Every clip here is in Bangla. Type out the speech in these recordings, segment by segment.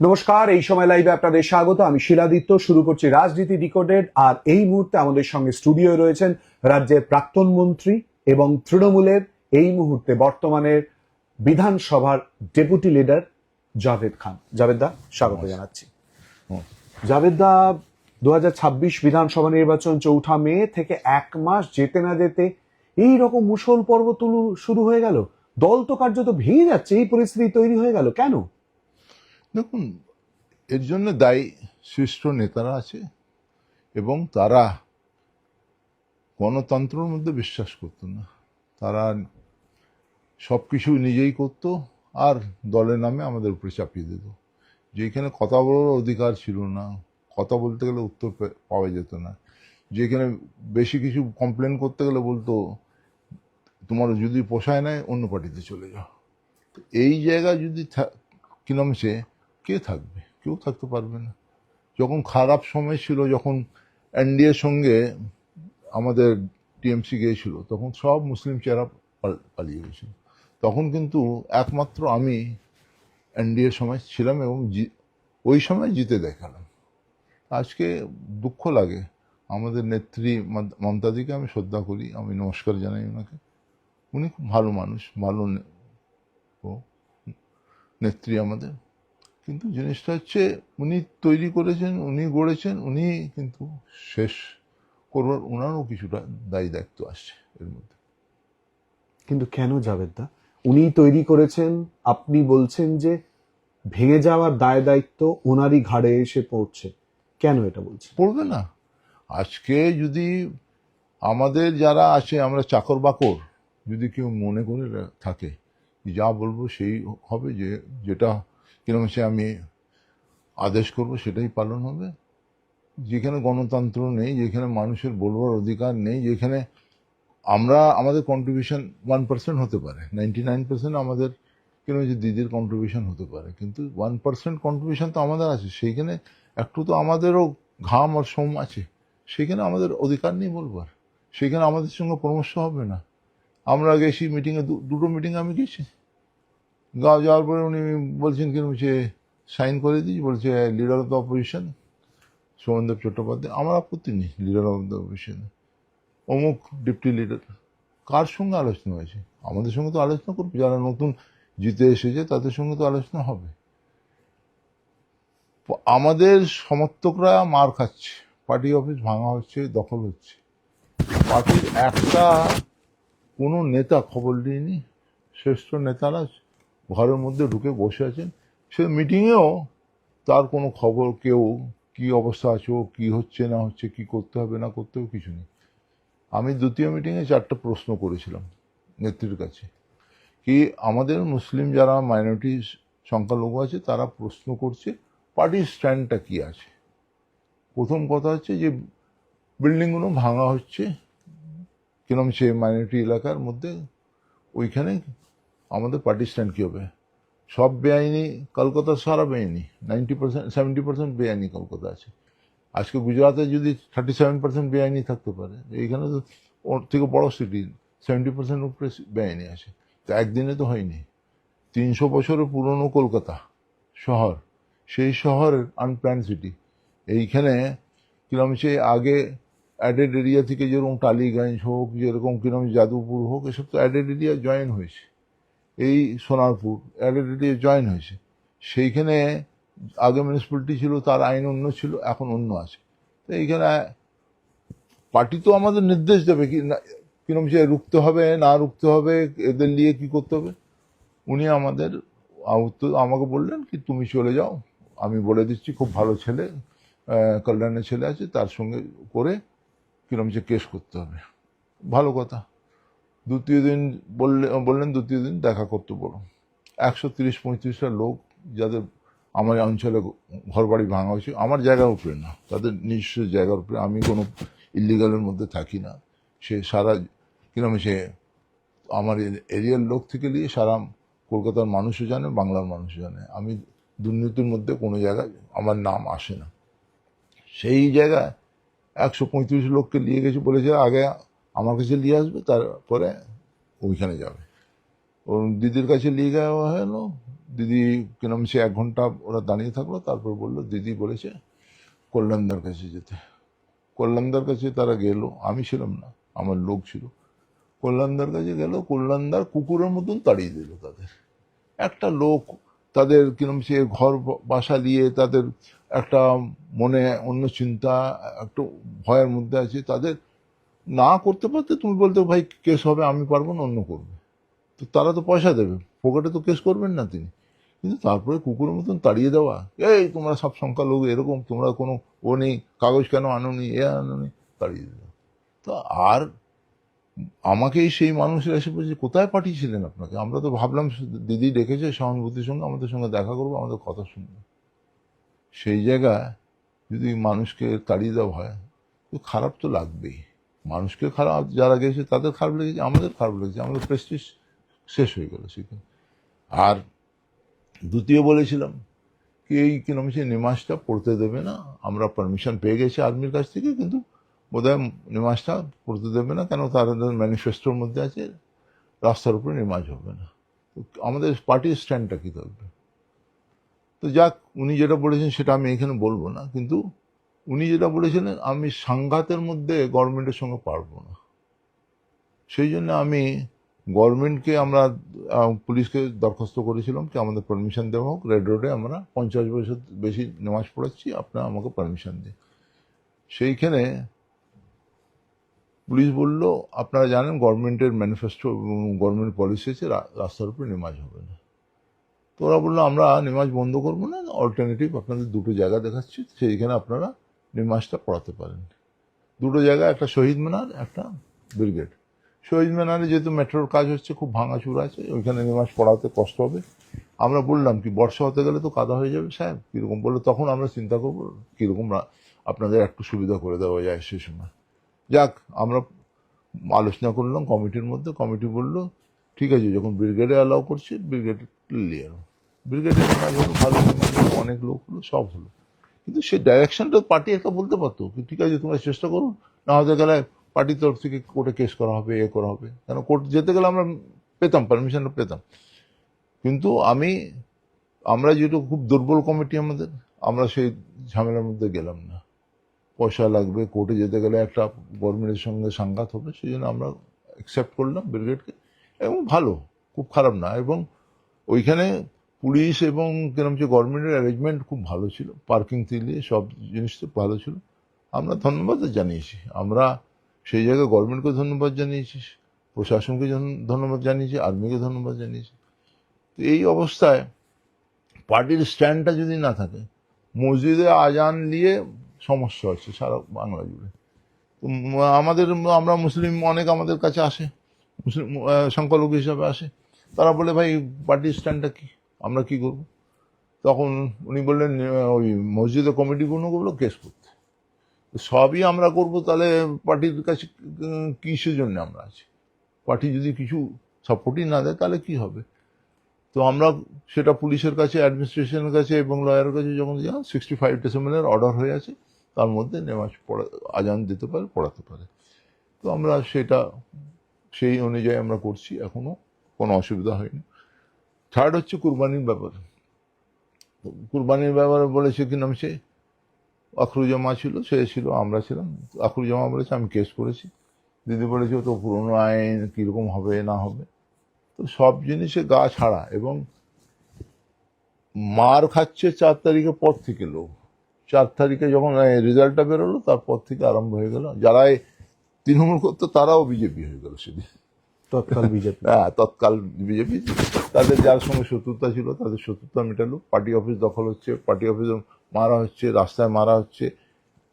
নমস্কার, এই সময় লাইভে আপনাদের স্বাগত। আমি শিলাদিত্য, শুরু করছি রাজনীতি ডিকোডেড। আর এই মুহূর্তে আমাদের সঙ্গে স্টুডিওয়ে রয়েছেন রাজ্যের প্রাক্তন মন্ত্রী এবং তৃণমূলের এই মুহূর্তে বর্তমানের বিধানসভার ডেপুটি লিডার জাভেদ খান। জাভেদ দা, স্বাগত জানাচ্ছি। জাভেদ দা, 2026 বিধানসভা নির্বাচন 4 মে থেকে এক মাস যেতে না যেতে এই রকম মুষল পর্ব শুরু হয়ে গেল। দল তো কার্যত ভেঙে যাচ্ছে, এই পরিস্থিতি তৈরি হয়ে গেল কেন? দেখুন, এর জন্য দায়ী শীর্ষ নেতারা আছে এবং তারা গণতন্ত্রের মধ্যে বিশ্বাস করতো না। তারা সবকিছু নিজেই করতো আর দলের নামে আমাদের উপরে চাপিয়ে দিত। যেখানে কথা বলার অধিকার ছিল না, কথা বলতে গেলে উত্তর পাওয়া যেত না, যেখানে বেশি কিছু কমপ্লেন করতে গেলে বলতো তোমার যদি পোষায় নেয় অন্য পার্টিতে চলে যাও। এই জায়গায় যদি কি নাম সে কে থাকবে? কেউ থাকতে পারবে না। যখন খারাপ সময় ছিল, যখন এনডিএর সঙ্গে আমাদের টিএমসি গিয়েছিল, তখন সব মুসলিম চেহারা পালিয়ে গেছিল। তখন কিন্তু একমাত্র আমি এনডিএর সময় ছিলাম এবং ওই সময় জিতে দেখালাম। আজকে দুঃখ লাগে। আমাদের নেত্রী মমতাদিকে আমি শ্রদ্ধা করি, আমি নমস্কার জানাই ওনাকে। উনি খুব ভালো মানুষ, ভালো নেত্রী আমাদের। কিন্তু জিনিসটা হচ্ছে উনি তৈরি করেছেন, উনি গড়েছেন, উনি কিন্তু শেষ করবার ওনারও কিছুটা দায়ী দায়িত্ব আসছে এর মধ্যে। কিন্তু কেন জাভেদ দা? উনি তৈরি করেছেন, আপনি বলছেন যে ভেঙে যাওয়ার দায় দায়িত্ব ওনারই ঘাড়ে এসে পড়ছে, কেন এটা বলছেন? পড়বে না। আজকে যদি আমাদের যারা আছে, আমরা চাকর বাকর, যদি কেউ মনে করে থাকে যা বলবো সেই হবে, যেটা কিরকম সে আমি আদেশ করব সেটাই পালন হবে, যেখানে গণতন্ত্র নেই, যেখানে মানুষের বলবার অধিকার নেই, যেখানে আমাদের কন্ট্রিবিউশন 1% হতে পারে, 99% আমাদের কেন যে দিদির কন্ট্রিবিউশন হতে পারে, কিন্তু 1% কন্ট্রিবিউশন তো আমাদের আছে। সেইখানে একটু তো আমাদেরও ঘাম আর শ্রম আছে। সেখানে আমাদের অধিকার নেই বলবার। সেখানে আমাদের সঙ্গে পরামর্শ হবে না। আমরা গেছি মিটিংয়ে, দুটো মিটিংয়ে আমি গেছি। গাঁও যাওয়ার পরে উনি বলছেন কেন সে সাইন করে দিই, বলছে leader of the opposition Somendeb Chattopadhyay. আমার আপত্তি নেই, লিডার অফ দ্য অপোজিশন অমুক ডেপুটি লিডার। কার সঙ্গে আলোচনা হয়েছে? আমাদের সঙ্গে তো আলোচনা করবে, যারা নতুন জিতে এসেছে তাদের সঙ্গে তো আলোচনা হবে। আমাদের সমর্থকরা মার খাচ্ছে, পার্টি অফিস ভাঙা হচ্ছে, দখল হচ্ছে। পার্টির একটা কোনো নেতা খবর নিয়নি। শ্রেষ্ঠ নেতারা ঘরের মধ্যে ঢুকে বসে আছেন। সে মিটিংয়েও তার কোনো খবর, কেউ কি অবস্থা আছে, কি হচ্ছে না হচ্ছে, কি করতে হবে না করতে হবে, কিছু নেই। আমি দ্বিতীয় মিটিংয়ে 4টা প্রশ্ন করেছিলাম নেত্রীর কাছে, কি আমাদের মুসলিম যারা মাইনরিটি সংখ্যালঘু আছে তারা প্রশ্ন করছে পার্টির স্ট্যান্ডটা কি আছে। প্রথম কথা হচ্ছে যে বিল্ডিংগুলো ভাঙা হচ্ছে, কিরম সে মাইনরিটি এলাকার মধ্যে, ওইখানে আমাদের পার্টি স্ট্যান্ড কী হবে? সব বেআইনি, কলকাতা সারা বেআইনি, 90%, 70% বেআইনি কলকাতা আছে। আজকে গুজরাটে যদি 37% বেআইনি থাকতে পারে, এইখানে তো ওর থেকে বড় সিটি, 70% উপরে বেআইনি আছে। তো একদিনে তো হয়নি। 300 বছরের পুরনো কলকাতা শহর, সেই শহরের আনপ্ল্যান সিটি। এইখানে কিরম সে আগে অ্যাডেড এরিয়া থেকে যেরকম টালিগঞ্জ হোক, যেরকম কিরম যাদবপুর হোক, এসব তো অ্যাডেড এরিয়া জয়েন হয়েছে। এই সোনারপুর অ্যাডেড এরিয়া জয়েন হয়েছে। সেইখানে আগে মিউনিসিপ্যালিটি ছিল, তার আইন অন্য ছিল, এখন অন্য আছে। তো এইখানে পার্টি তো আমাদের নির্দেশ দেবে কি কিরম সে রুখতে হবে না রুখতে হবে, এদের নিয়ে কি করতে হবে। উনি আমাকে বললেন কি তুমি চলে যাও, আমি বলে দিচ্ছি খুব ভালো ছেলে, কল্যাণের ছেলে আছে, তার সঙ্গে করে কিরম যে কেস করতে হবে। ভালো কথা। দ্বিতীয় দিন বললেন দ্বিতীয় দিন দেখা করতে বলো। 130-135টা লোক, যাদের আমার অঞ্চলে ঘর বাড়ি ভাঙা হয়েছে, আমার জায়গার উপরে না, তাদের নিজস্ব জায়গার উপরে। আমি কোনো ইলিগালের মধ্যে থাকি না। সে সারা কিরম সে আমার এরিয়ার লোক থেকে নিয়ে সারা কলকাতার মানুষও জানে, বাংলার মানুষও জানে, আমি দুর্নীতির মধ্যে কোনো জায়গায় আমার নাম আসে না। সেই জায়গায় 135 লোককে নিয়ে গেছে, বলেছে আগে আমার কাছে নিয়ে আসবে, তারপরে ওইখানে যাবে। ওর দিদির কাছে নিয়ে যাওয়া হলো। দিদি কিরম সে 1 ঘন্টা ওরা দাঁড়িয়ে থাকলো, তারপর বললো দিদি বলেছে কল্যাণদার কাছে যেতে। কল্যাণদার কাছে তারা গেল, আমি ছিলাম না, আমার লোক ছিল। কল্যাণদার কাছে গেল, কল্যাণদার কুকুরের মতন তাড়িয়ে দিল তাদের। একটা লোক তাদের কিরম সে ঘর বাসা দিয়ে তাদের একটা মনে অন্য চিন্তা, একটু ভয়ের মধ্যে আছে, তাদের না করতে পারতে তুমি বলতে ভাই কেস হবে, আমি পারবো না, অন্য করবে। তো তারা তো পয়সা দেবে, পকেটে তো কেস করবেন না তিনি। কিন্তু তারপরে কুকুরের মতন তাড়িয়ে দেওয়া, এই তোমরা সব সংখ্যালঘু এরকম, তোমরা কোনো ও নেই, কাগজ কেন আনোনি, এ আনোনি, তাড়িয়ে দিল। তো আর আমাকেই সেই মানুষের এসে বলছে কোথায় পাঠিয়েছিলেন আপনাকে? আমরা তো ভাবলাম দিদি ডেকেছে সহানুভূতির সঙ্গে আমাদের সঙ্গে দেখা করবো, আমাদের কথা শুনবে। সেই জায়গায় যদি মানুষকে তাড়িয়ে দেওয়া হয় তো খারাপ তো লাগবেই। মানুষকে খারাপ, যারা গেছে তাদের খারাপ লেগেছে, আমাদের খারাপ লেগেছে, আমাদের প্রেস্টিজ শেষ হয়ে গেল সেখানে। আর দ্বিতীয় বলেছিলাম কি এই কিরম সে নিমাসটা পড়তে দেবে না, আমরা পারমিশন পেয়ে গেছি আর্মির কাছ থেকে, কিন্তু বোধহয় নিমাসটা পড়তে দেবে না, কেন তাদের ম্যানিফেস্টোর মধ্যে আছে রাস্তার উপরে নিমাজ হবে না। তো আমাদের পার্টির স্ট্যান্ডটা কি থাকবে? তো যাক, উনি যেটা বলেছেন সেটা আমি এখানে বলবো না, কিন্তু উনি যেটা বলেছিলেন আমি সাংঘাতের মধ্যে গভর্নমেন্টের সঙ্গে পারবো না। সেই জন্য আমি গভর্নমেন্টকে, আমরা পুলিশকে দরখাস্ত করেছিলাম কি আমাদের পারমিশন দেওয়া হোক, রেড রোডে আমরা 50 বছর বেশি নামাজ পড়াচ্ছি, আপনারা আমাকে পারমিশন দিন। সেইখানে পুলিশ বলল আপনারা জানেন গভর্নমেন্টের ম্যানিফেস্টো, গভর্নমেন্ট পলিসি আছে রাস্তার উপরে নামাজ হবে না। তো ওরা বললো আমরা নামাজ বন্ধ করবো না, অল্টারনেটিভ আপনাদের 2টো জায়গা দেখাচ্ছি, সেইখানে আপনারা নামাজটা পড়াতে পারেন। 2টো জায়গা, একটা শহীদ মিনার, একটা ব্রিগেড। শহীদ মিনারে যেহেতু মেট্রোর কাজ হচ্ছে, খুব ভাঙাচুরা আছে, ওইখানে নামাজ পড়াতে কষ্ট হবে। আমরা বললাম কি বর্ষা হতে গেলে তো কাদা হয়ে যাবে সাহেব, কীরকম বললো, তখন আমরা চিন্তা করবো কীরকম আপনাদের একটু সুবিধা করে দেওয়া যায় সেই সময়। যাক, আমরা আলোচনা করলাম কমিটির মধ্যে, কমিটি বলল ঠিক আছে, যখন ব্রিগেডে অ্যালাউ করছে ব্রিগেডে নিয়ে এলো। ব্রিগেডে নামাজ হলো, ভালো নামাজ হলো, অনেক লোক হলো, সব হলো। কিন্তু সেই ডাইরেকশনটা পার্টি একটা বলতে পারতো কি ঠিক আছে তোমরা চেষ্টা করো, না হতে গেলে পার্টির তরফ থেকে কোর্টে কেস করা হবে, এ করা হবে। কেন কোর্ট যেতে গেলে আমরা পেতাম, পারমিশনটা পেতাম। কিন্তু আমরা যেহেতু খুব দুর্বল কমিটি আমাদের, আমরা সেই ঝামেলার মধ্যে গেলাম না। পয়সা লাগবে, কোর্টে যেতে গেলে একটা গভর্নমেন্টের সঙ্গে সাংঘাত হবে, সেই জন্য আমরা অ্যাকসেপ্ট করলাম ব্রিগেডকে, এবং ভালো, খুব খারাপ না। এবং ওইখানে পুলিশ এবং কিরম যে গভর্নমেন্টের অ্যারেঞ্জমেন্ট খুব ভালো ছিল, পার্কিং থেকে সব জিনিস তো ভালো ছিল। আমরা ধন্যবাদ জানিয়েছি, আমরা সেই জায়গায় গভর্নমেন্টকে ধন্যবাদ জানিয়েছি, প্রশাসনকে ধন্যবাদ জানিয়েছি, আর্মিকে ধন্যবাদ জানিয়েছি। তো এই অবস্থায় পার্টির স্ট্যান্ডটা যদি না থাকে, মসজিদে আজান নিয়ে সমস্যা হচ্ছে সারা বাংলা জুড়ে। তো আমরা মুসলিম অনেক আমাদের কাছে আসে, মুসলিম সংখ্যালঘু হিসাবে আসে, তারা বলে ভাই পার্টির স্ট্যান্ডটা কি, আমরা কি করব? তখন উনি বললেন ওই মসজিদে কমিটিগুলো করলো কেস করতে। সবই আমরা করব, তাহলে পার্টির কাছে কিসের জন্য আমরা আছি? পার্টি যদি কিছু সাপোর্টই না দেয় তাহলে কি হবে? তো আমরা সেটা পুলিশের কাছে, অ্যাডমিনিস্ট্রেশনের কাছে এবং লয়ারের কাছে যখন 65 ডিসেম্বরের অর্ডার হয়ে আছে, তার মধ্যে নামাজ আজান দিতে পারে, পড়াতে পারে। তো আমরা সেটা সেই অনুযায়ী আমরা করছি, এখনো কোনো অসুবিধা হয়নি। থার্ড হচ্ছে কুরবানির ব্যাপার। কুরবানির ব্যাপারে বলেছে কি নাম সে আখরুজামা ছিল, সে ছিল, আমরা ছিলাম। আখরুজামা বলেছে আমি কেস করেছি, দিদি বলেছে তো পুরোনো আইন কীরকম হবে না হবে। তো সব জিনিসে গা ছাড়া, এবং মার খাচ্ছে 4 তারিখের পর থেকে লোক। 4 তারিখে যখন রেজাল্টটা বেরোলো তারপর থেকে আরম্ভ হয়ে গেল, যারা তৃণমূল করতো তারাও বিজেপি হয়ে গেল সেদিন, তৎকাল বিজেপি। হ্যাঁ, তৎকাল বিজেপি। তাদের যার সঙ্গে শত্রুতা ছিল তাদের শত্রুতা মেটালো, পার্টি অফিস দখল হচ্ছে, পার্টি অফিস মারা হচ্ছে, রাস্তায় মারা হচ্ছে,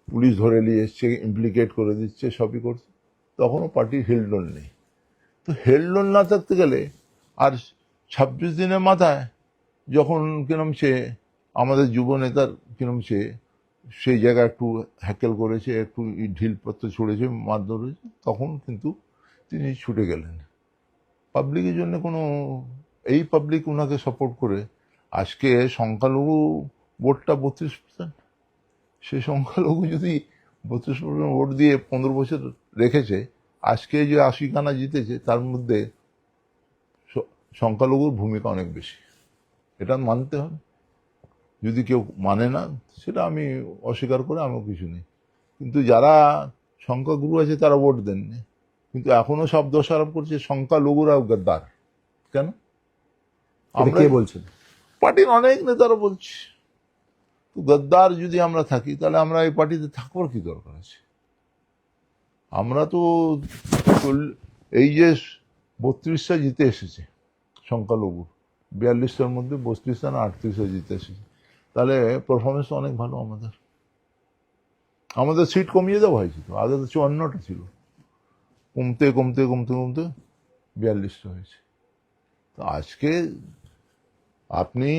পুলিশ ধরে নিয়ে এসছে, ইমপ্লিকেট করে দিচ্ছে, সবই করছে। তখনও পার্টির হেলডোল নেই। তো হেলডোল না থাকতে গেলে, আর 26 দিনের মাথায় যখন কিরম সে আমাদের যুব নেতার কিরম সে সেই জায়গায় একটু হ্যাকেল করেছে, একটু ঢিলপত্র ছুঁড়েছে, মারধর হয়েছে, তখন কিন্তু তিনি ছুটে গেলেন। পাবলিকের জন্য কোনো, এই পাবলিক ওনাকে সাপোর্ট করে আজকে সংখ্যালঘু ভোটটা 32%। সেই সংখ্যালঘু যদি 32% ভোট দিয়ে 15 বছর রেখেছে, আজকে যে 80 খানা জিতেছে তার মধ্যে সংখ্যালঘুর ভূমিকা অনেক বেশি, এটা মানতে হবে। যদি কেউ মানে না, সেটা আমি অস্বীকার করে আমিও কিছু নেই, কিন্তু যারা সংখ্যাগুরু আছে তারা ভোট দেননি, কিন্তু এখনো সব দোষারোপ করছে সংখ্যালঘুরা গদ্দার। কেন? এটা আমরা কে বলছেন? পার্টির অনেক নেতারা বলছি, তো গদ্দার যদি আমরা থাকি তাহলে আমরা এই পার্টিতে থাকবার কি দরকার আছে? আমরা তো এই যে 32টা জিতে এসেছে সংখ্যালঘু, 42টার মধ্যে 32টা না 38টা জিতে এসেছে, তাহলে পারফরমেন্স অনেক ভালো আমাদের। আমাদের সিট কমিয়ে দেওয়া হয়েছে, তো আগে তো 54টা ছিল, কমতে কমতে কমতে কমতে 42টা হয়েছে। তো আজকে আপনি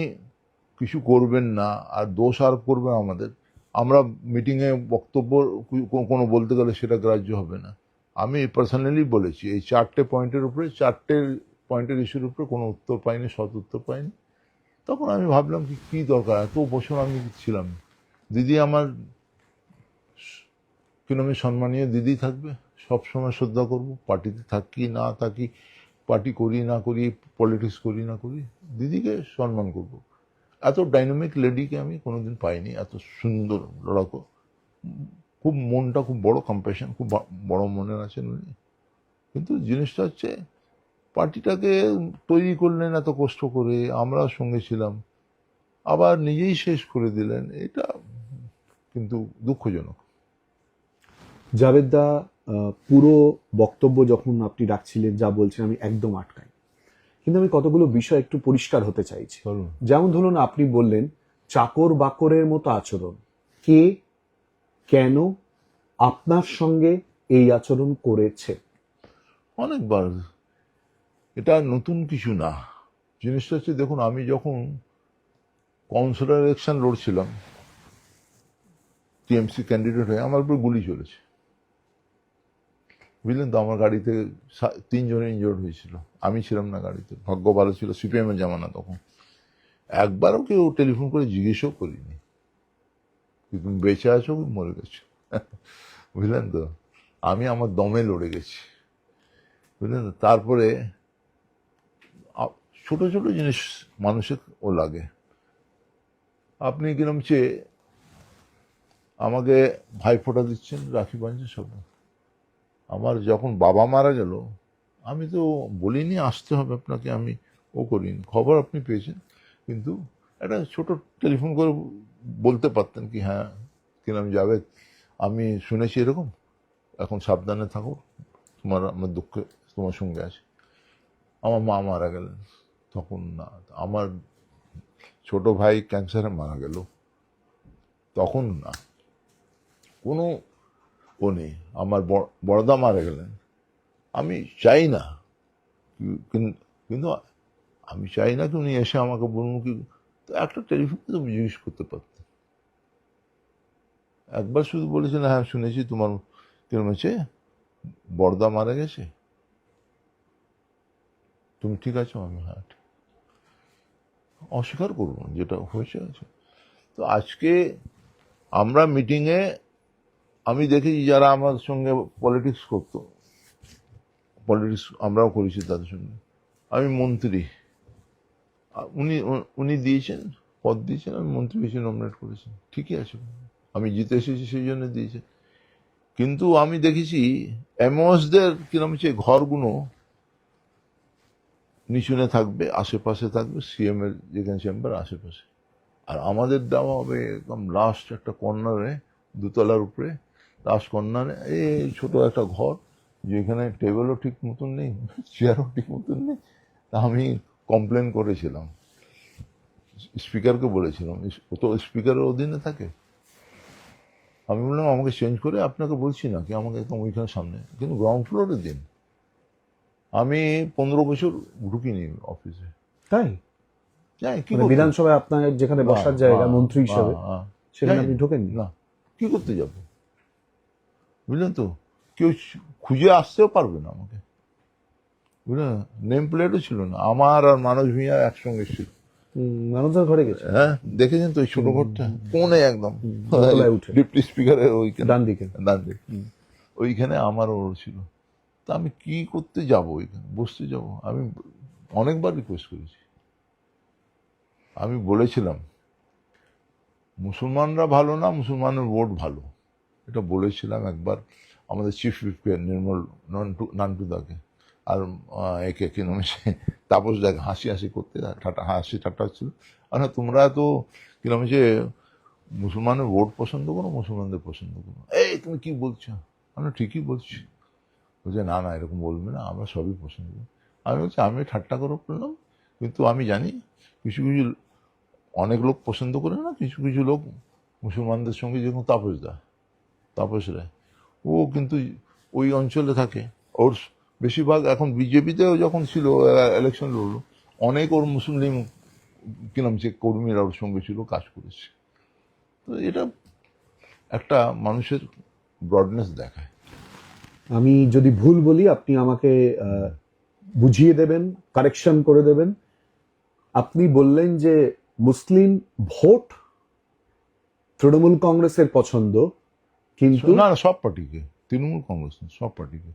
কিছু করবেন না আর দোষ আরোপ করবেন আমাদের, আমরা মিটিংয়ে বক্তব্য কোনো বলতে গেলে সেটা গ্রাহ্য হবে না। আমি পার্সোনালি বলেছি এই 4টে পয়েন্টের উপরে, 4টে পয়েন্টের ইস্যুর উপরে কোনো উত্তর পাইনি, সৎ উত্তর পাইনি। তখন আমি ভাবলাম কি দরকার, এত বছর আমি ছিলাম, দিদি আমার কিরকম সম্মানীয় দিদি থাকবে, সবসময় শ্রদ্ধা করব, পার্টিতে থাকি না থাকি, পার্টি করি না করি, পলিটিক্স করি না করি, দিদিকে সম্মান করব। এত ডাইনামিক লেডিকে আমি কোনোদিন পাইনি, এত সুন্দর লড়াকু, খুব মনটা খুব বড়, কম্প্যাশন খুব বড় মনের আছেন উনি। কিন্তু জিনিসটা হচ্ছে পার্টিটাকে তৈরি করলেন এত কষ্ট করে, আমরা সঙ্গে ছিলাম, আবার নিজেই শেষ করে দিলেন, এটা কিন্তু দুঃখজনক। জাভেদদা, পুরো বক্তব্য যখন আপনি ডাকছিলেন যা বলছেন আমি একদম আটকাই, কিন্তু আমি কতগুলো বিষয় একটু পরিষ্কার হতে চাইছি। চলুন। যেমন ধরুন আপনি বললেন চাকর বাকরের মতো আচরণ, কে কেন আপনার সঙ্গে এই আচরণ করেছে? অনেকবার, এটা নতুন কিছু না। জিনিসটা হচ্ছে দেখুন, আমি যখন কাউন্সিলর ইলেকশন লড়ছিলাম টিএমসি ক্যান্ডিডেট হয়ে, আমার উপর গুলি চলেছে, বুঝলেন তো। আমার গাড়িতে 3 জন ইনজোর্ড হয়েছিল, আমি ছিলাম না গাড়িতে, ভাগ্য ভালো ছিল, সিপিএমের জামানা তখন। একবারও কেউ টেলিফোন করে জিজ্ঞেসও করিনি কি তুমি বেঁচে আছো কি মরে গেছো, বুঝলেন তো। আমি আমার দমে লড়ে গেছি, বুঝলেন তো। তারপরে ছোট ছোট জিনিস মানুষের ও লাগে। আপনি কিরম চেয়ে আমাকে ভাইফোঁটা দিচ্ছেন, রাখি বাঁধছেন সব। আমার যখন বাবা মারা গেল, আমি তো বলিনি আসতে হবে আপনাকে, আমি করিনি, খবর আপনি পেয়েছেন, কিন্তু একটা ছোট টেলিফোন করে বলতে পারতেন কি হ্যাঁ কিরম যাবে, আমি শুনেছি এরকম, এখন সাবধানে থাকো, আমার দুঃখে তোমার সঙ্গে আছে। আমার মা মারা গেলেন তখন, না আমার ছোট ভাই ক্যান্সারে মারা গেল তখন, না কোনো ও নেই। আমার বড়দা মারা গেলেন, আমি চাই না, কিন্তু আমি চাই না কি উনি এসে আমাকে বলুন কি, তো একটা টেলিফোনে তো জিজ্ঞেস করতে পারতেন। একবার শুধু বলেছেন হ্যাঁ শুনেছি তোমার কিরম হয়েছে, বড়দা মারা গেছে, তুমি ঠিক আছো? আমি হ্যাঁ ঠিক। অস্বীকার করবো না, যেটা হয়েছে আছে। তো আজকে আমরা মিটিংয়ে আমি দেখেছি যারা আমার সঙ্গে পলিটিক্স করতো, পলিটিক্স আমরাও করেছি তাদের সঙ্গে, আমি মন্ত্রী, উনি উনি দিয়েছেন পদ দিয়েছেন, আমি মন্ত্রী হিসেবে নমিনেট করেছেন, ঠিকই আছে, আমি জিতে এসেছি সেই জন্য দিয়েছে। কিন্তু আমি দেখেছি এমওসদের কিরম হচ্ছে ঘরগুলো নিচুনে থাকবে, আশেপাশে থাকবে সিএম এর যেখানে চেম্বার আশেপাশে, আর আমাদের দেওয়া হবে একদম লাস্ট একটা কর্নারে, 2তলার উপরে লাস্ট কর্নারে এই ছোট একটা ঘর, যেখানে টেবিলও ঠিক মতন নেই, চেয়ারও ঠিক মতন নেই। তা আমি কমপ্লেন করেছিলাম, স্পিকারকে বলেছিলাম, ও তো স্পিকারের অধীনে থাকে। আমি বললাম আমাকে চেঞ্জ করে, আপনাকে বলছি না কি আমাকে একদম ওইখানে সামনে, কিন্তু গ্রাউন্ড ফ্লোরে দিন। আমি 15 বছর ঢুকিনি অফিসে। তাই যাই কি মানে বিধানসভায় আপনার যেখানে বসার জায়গা মন্ত্রী হিসেবে, সেখানে আপনি ঢোকেননি? না, কি করতে যাব, বুঝলেন তো। কেউ খুঁজে আসতেও পারবে না আমাকে, বুঝলেন। নেম প্লেটও ছিল না, আমার আর মানস ভূঁইয়া একসঙ্গে ছিল। মানুষের ঘরে গেছে? হ্যাঁ দেখেছেন তো ওই ছোট ঘরটা কোণে একদম, দোতলায় উঠে ডিপটি স্পিকারের ওইখানে ডান দিকে। ডান দিকে, ওইখানে আমার ওর ছিল। তা আমি কি করতে যাব, ওইখানে বসতে যাব? আমি অনেকবার রিকোয়েস্ট করেছি। আমি বলেছিলাম মুসলমানরা ভালো না, মুসলমানের ভোট ভালো, এটা বলেছিলাম একবার আমাদের চিফ হুইপকে নির্মল নান্টুদাকে, আর একে কি নাম সে তাপস দেখ হাসি হাসি করতে হাসি ঠাট্টা হচ্ছিল, আর না তোমরা তো কি নাম সে মুসলমানের ভোট পছন্দ করো, মুসলমানদের পছন্দ করো, এই তুমি কি বলছো? আমরা ঠিকই বলছি। বলছে না না এরকম বলবে না, আমরা সবই পছন্দ করি। আমি বলছি আমি ঠাট্টা করে বললাম, কিন্তু আমি জানি কিছু কিছু অনেক লোক পছন্দ করে না, কিছু কিছু লোক মুসলমানদের সঙ্গে, যেরকম তাপস রায়, ও কিন্তু ওই অঞ্চলে থাকে। ওর বেশিরভাগ এখন বিজেপিতেও যখন ছিল ইলেকশন লড়লো, অনেক ওর মুসলিম কি নাম সে কর্মীরা ওর সঙ্গে ছিল, কাজ করেছে। তো এটা একটা মানুষের ব্রডনেস দেখায়। আমি যদি ভুল বলি আপনি আমাকে বুঝিয়ে দেবেন, কারেকশন করে দেবেন। আপনি বললেন যে মুসলিম ভোট তৃণমূল কংগ্রেসের পছন্দ, কিন্তু না না সব পার্টিকে, তৃণমূল কংগ্রেস না, সব পার্টিকে।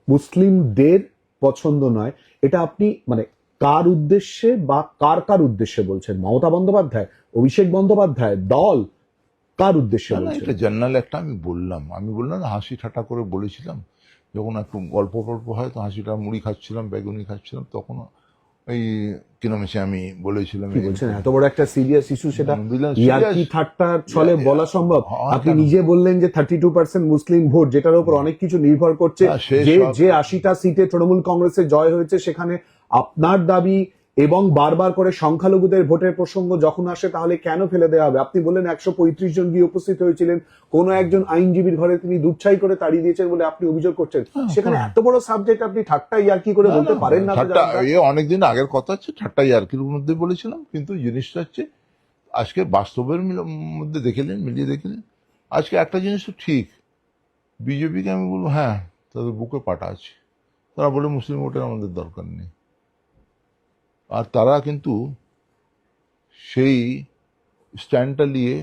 মুসলিমদের পছন্দ নয়, এটা আপনি মানে কার উদ্দেশ্যে বা কার উদ্দেশ্যে বলছেন? মমতা বন্দ্যোপাধ্যায়, অভিষেক বন্দ্যোপাধ্যায়, দল, কার উদ্দেশ্যে না না বলছেন? এটা জেনারেল একটা আমি বললাম না হাসি ঠাট্টা করে বলেছিলাম, যখন একটু গল্প গল্প হয় তো হাসিটা, মুড়ি খাচ্ছিলাম, বেগুনি খাচ্ছিলাম, তখন এই কি নাম সে আমি বলেছিলাম। কি বলছেন? এত বড় একটা সিরিয়াস ইস্যু, সেটা বুঝলেন, ইয়ার্কি ঠাট্টার ছলে বলা সম্ভব? হ্যাঁ, আপনি কেন? নিজে বললেন যে 32% মুসলিম ভোট, যেটার উপর অনেক কিছু নির্ভর করছে, হ্যাঁ, সে যে সব- যে 80টা সিটে তৃণমূল কংগ্রেসের জয় হয়েছে, সেখানে আপনার দাবি এবং বারবার করে সংখ্যালঘুদের ভোটের প্রসঙ্গ যখন আসে, তাহলে কেন ফেলে দেওয়া হবে? আপনি বললেন 135 জন গিয়ে উপস্থিত হয়েছিলেন, কোন একজন আইনজীবীর ঘরে তিনি দুধছাই করে তাড়িয়ে দিয়েছেন বলে আপনি অভিযোগ করছেন। সেখানে এত বড় সাবজেক্ট আপনি ঠাট্টা ইয়ার্কি করে বলতে পারেন না তো? ঠাট্টা জানেন না? এ অনেকদিন আগের কথা হচ্ছে, ঠাট্টা ইয়ার্কির মধ্যে বলেছিলাম, কিন্তু জিনিসটা হচ্ছে আজকে বাস্তবের মধ্যে মিলিয়ে দেখলেন, আজকে একটা জিনিস তো ঠিক, বিজেপিকে আমি বলবো হ্যাঁ তাদের বুকে পাটা আছে, তারা বলে মুসলিম ভোটের আমাদের দরকার নেই, আর তারা কিন্তু সেই স্ট্যান্ডটা নিয়ে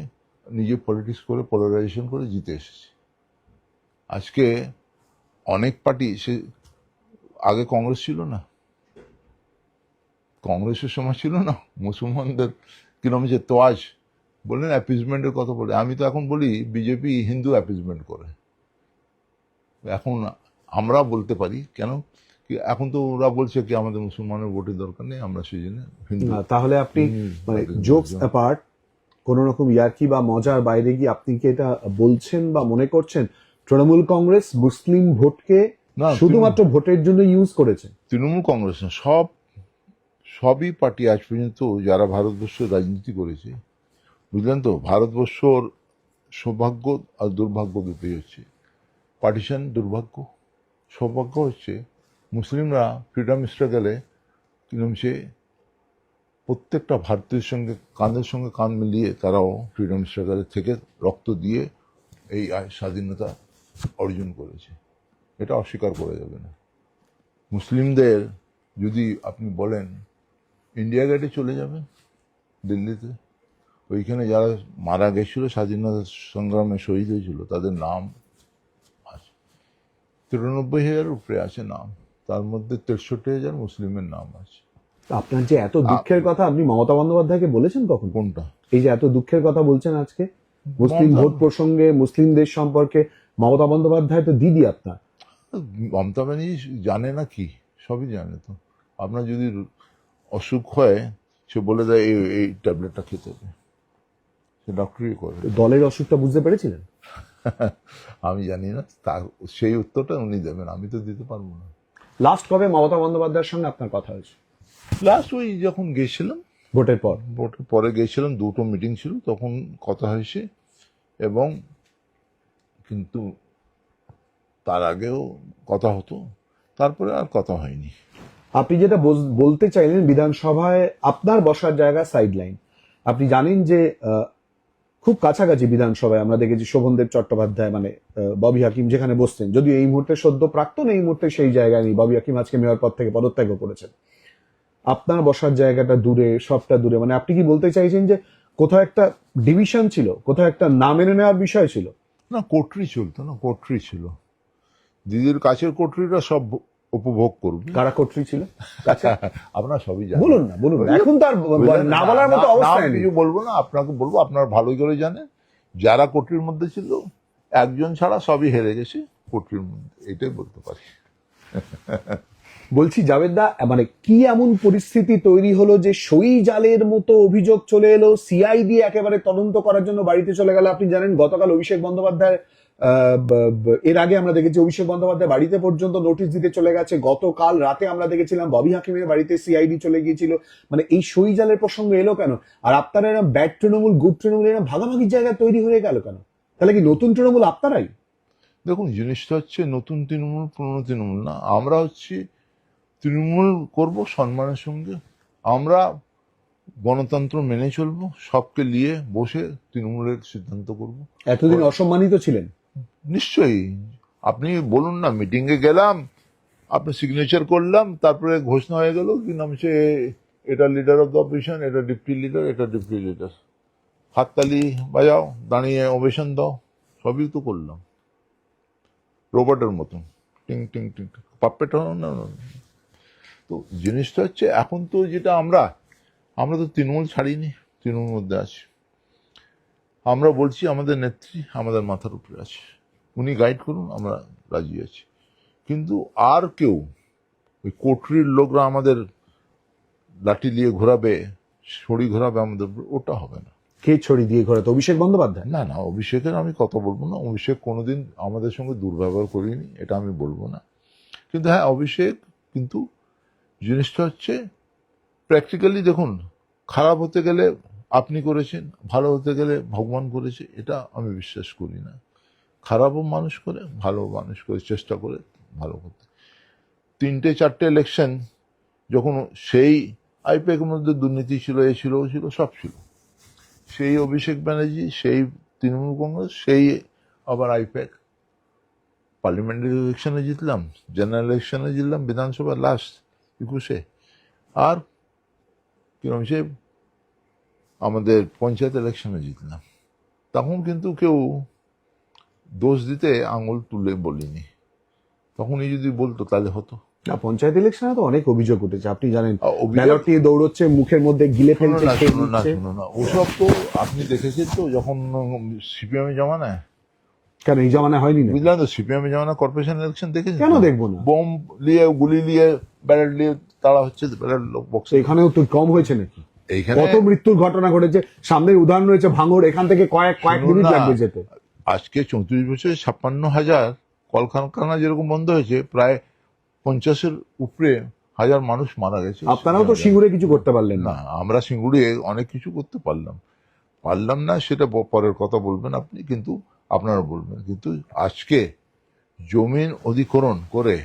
নিজে পলিটিক্স করে, পোলারাইজেশন করে জিতে এসেছে। আজকে অনেক পার্টি, সে আগে কংগ্রেস ছিল না, কংগ্রেসের সময় ছিল না মুসলমানদের কিরম যে তোয়াজ বললেন, অ্যাপিজমেন্টের কথা বলে, আমি তো এখন বলি বিজেপি হিন্দু অ্যাপিজমেন্ট করে। এখন আমরা বলতে পারি কেন কি, এখন তো ওরা বলছে কি আমাদের মুসলমানের ভোটের দরকার নেই, আমরা সেই জন্য হিন্দু। না, তাহলে আপনি মানে জোকস অ্যাপার্ট, কোন রকম ইয়ার্কি বা মজার বাইরে গিয়ে আপনি কি এটা বলছেন বা মনে করছেন তৃণমূল কংগ্রেস মুসলিম ভোটকে না, শুধুমাত্র ভোটের জন্য ইউজ করেছে? তৃণমূল কংগ্রেস না, সবই পার্টি আজ পর্যন্ত যারা ভারতবর্ষের রাজনীতি করেছে, বুঝলেন তো, ভারতবর্ষর সৌভাগ্য আর দুর্ভাগ্য দুটোই হচ্ছে, পার্টিশন দুর্ভাগ্য, সৌভাগ্য হচ্ছে মুসলিমরা ফ্রিডম স্ট্রাগলে কিরম সে প্রত্যেকটা ভারতীয়ের সঙ্গে কাঁধের সঙ্গে কাঁধ মিলিয়ে তারাও ফ্রিডম স্ট্রাগলে থেকে রক্ত দিয়ে এই স্বাধীনতা অর্জন করেছে, এটা অস্বীকার করা যাবে না। মুসলিমদের যদি আপনি বলেন ইন্ডিয়া গেটে চলে যাবেন দিল্লিতে, ওইখানে যারা মারা গেছিল স্বাধীনতা সংগ্রামে শহীদ হয়েছিল তাদের নাম আছে, 93,000 উপরে আছে নাম, তার মধ্যে 63,000 মুসলিমের নাম আছে। আপনার যে এত দুঃখের কথা, আপনি মমতা বন্দ্যোপাধ্যায়কে বলেছেন কখন? কোনটা? এই যে এত দুঃখের কথা বলছেন আজকে মুসলিম মমতা- ভোট প্রসঙ্গে, মুসলিমদের সম্পর্কে, মমতা বন্দ্যোপাধ্যায় তো দিদি আপনার। মমতা ব্যানার্জি জানে না কি, সবই জানে তো। আপনার যদি অসুখ হয় সে বলে দেয় এই ট্যাবলেটটা খেতে হবে, সে ডক্টরই করে। দলের অসুখটা বুঝতে পেরেছিলেন? আমি জানি না, তার সেই উত্তরটা উনি দেবেন, আমি তো দিতে পারবো না। লাস্ট কবে মমতা বন্দ্যোপাধ্যায়ের সঙ্গে আপনার কথা হয়েছে? লাস্ট ওই যখন গেছিলাম, ভোটের পর? ভোটের পরে গেছিলাম, দুটো মিটিং ছিল, তখন কথা হয়েছে, এবং কিন্তু তার আগেও কথা হতো, তারপরে আর কথা হয়নি। আপনি যেটা বলতে চাইলেন, বিধানসভায় আপনার বসার জায়গা সাইড লাইন। আপনি জানেন যে খুব কাছাকাছি বিধানসভায় আমরা দেখেছি শোভনদেব চট্টোপাধ্যায় মানে ববি হাকিম যেখানে বসতেন, যদিও এই মুহূর্তে সদ্য প্রাক্তন, এই মুহূর্তে সেই জায়গায় নেই, ববি হাকিম আজকে মেয়র পদ থেকে পদত্যাগও করেছেন। আপনার বসার জায়গাটা দূরে, সবটা দূরে, মানে আপনি কি বলতে চাইছেন যে কোথাও একটা ডিভিশন ছিল, কোথাও একটা না মেনে নেওয়ার বিষয় ছিল? না, কোটরি চলতো না, কোটরি ছিল, দিদির কাছের কোটরিরা সব উপভোগ করবে। কারা কর্তৃ ছিল? আপনারা সবই জানেন। বলুন না, বলুন না। এখন তার না বলার মতো অবস্থা নেই। কিছু বলবো না, আপনাকে বলবো আপনারা ভালোই করে জানেন যারা কোর্টের মধ্যে ছিল একজন ছাড়া সবই হেরে গেছে কোর্টের মধ্যে, এটাই বলতে পারি। বলছি জাভেদদা, মানে কি এমন পরিস্থিতি তৈরি হলো যে সই জালের মতো অভিযোগ চলে এলো, সিআইডি একেবারে তদন্ত করার জন্য বাড়িতে চলে গেল? আপনি জানেন গতকাল অভিষেক বন্দ্যোপাধ্যায়, এর আগে আমরা দেখেছি অভিষেক বন্দ্যোপাধ্যায় বাড়িতে পর্যন্ত নোটিশ দিতে চলে গেছে। গতকাল রাতে আমরা দেখেছিলাম ববি হাকিমের বাড়িতে সিআইডি চলে গিয়েছিল। মানে এই সই জালের প্রসঙ্গ এলো কেন? আর আপনারা এরকম ব্যাড তৃণমূল, গুড তৃণমূল, এরকম ভাগাভাগির জায়গায় তৈরি হয়ে গেল কেন? তাহলে কি নতুন তৃণমূল আপনারাই? দেখুন, জিনিসটা হচ্ছে নতুন তৃণমূল পুরনো তৃণমূল না, আমরা হচ্ছি তৃণমূল করব সম্মানের সঙ্গে, আমরা গণতন্ত্র মেনে চলবো, সবকে নিয়ে বসে তৃণমূলের সিদ্ধান্ত করব। এতদিন অসম্মানিত ছিলেন? নিশ্চয়ই। আপনি বলুন না, মিটিং এ গেলাম, আপনি সিগনেচার করলাম, তারপরে ঘোষণা হয়ে গেল কি নাম সে, এটা লিডার অফ দ্য অপোজিশন, এটা ডিপ্টি লিডার, এটা ডিপ্টি লিডার, হাততালি বাজাও, দাঁড়িয়ে ওভেশন দাও, সবই তো করলাম রোবটের মতন, টিং টিং টিং, পাপ্পেট। না, তো জিনিসটা হচ্ছে এখন তো যেটা আমরা তো তৃণমূল ছাড়িনি, তৃণমূল মধ্যে আছি। আমরা বলছি আমাদের নেত্রী আমাদের মাথার উপরে আছে, উনি গাইড করুন, আমরা রাজি আছি। কিন্তু আর কেউ ওই কোটরির লোকরা আমাদের লাঠি দিয়ে ঘোরাবে, ছড়ি ঘোরাবে আমাদের উপর, ওটা হবে না। কে ছড়ি দিয়ে ঘোরাতো? অভিষেক বন্দ্যোপাধ্যায়? না, অভিষেকের আমি কথা বলবো না, অভিষেক কোনোদিন আমাদের সঙ্গে দুর্ব্যবহার করিনি, এটা আমি বলবো না। কিন্তু হ্যাঁ, অভিষেক কিন্তু জিনিসটা হচ্ছে প্র্যাকটিক্যালি দেখুন, খারাপ হতে গেলে আপনি করেছেন, ভালো হতে গেলে ভগবান করেছে, এটা আমি বিশ্বাস করি না। খারাপও মানুষ করে, ভালো মানুষ করে, চেষ্টা করে ভালো করতে। 3-4টে ইলেকশন যখন সেই আইপ্যাকের মধ্যে দুর্নীতি ছিল, এ ছিল, ও ছিল, সব ছিল, সেই অভিষেক ব্যানার্জি, সেই তৃণমূল কংগ্রেস, সেই আবার আইপ্যাক। পার্লামেন্টারি ইলেকশনে জিতলাম, জেনারেল ইলেকশনে জিতলাম, বিধানসভা লাস্ট 21-এ, আর কিরম সে আমাদের পঞ্চায়েত ইলেকশনে জিতলাম। তখন কিন্তু কেউ দোষ দিতে আঙুল তুলে বলিনি, তখনই যদি বলতো তাহলে হতো না, পঞ্চায়েত ইলেকশনে তো অনেক অভিযোগ উঠেছে, আপনি জানেন। অভিযোগ- ব্যালট নিয়ে দৌড়চ্ছে, মুখের মধ্যে গিলে ফেলছে, খেয়ে নিচ্ছে। শোনো না, ওসব তো আপনি দেখেছেন তো, যখন সিপিএম জমানায়, কেন এই জমানায় হয়নি না? বুঝলাম তো, সিপিএম জমানায় কর্পোরেশন ইলেকশন দেখেছেন? কেন দেখবো না? বোম নিয়ে, গুলি নিয়ে, ব্যালট নিয়ে তাড়া হচ্ছে, ব্যালট বক্স। তো এখানেও তো কম হয়েছে নাকি? এইখানে কত মৃত্যুর ঘটনা ঘটেছে, সামনের উদাহরণ রয়েছে ভাঙড়, এখান থেকে কয়েক শুনুন মিনিট না, লাগবে যেতে। আজকে 34 বছরে 56,000 কলকারখানা যেরকম বন্ধ হয়েছে, প্রায় 50-এর উপরে হাজার মানুষ মারা গেছে। আপনারাও তো সিঙ্গুরে কিছু করতে পারলেন না। না, আমরা সিঙ্গুরে অনেক কিছু করতে পারলাম না, সেটা পরের কথা বলবেন আপনি, কিন্তু আপনারা বলবেন। কিন্তু আজকে জমিন অধিগ্রহণ করে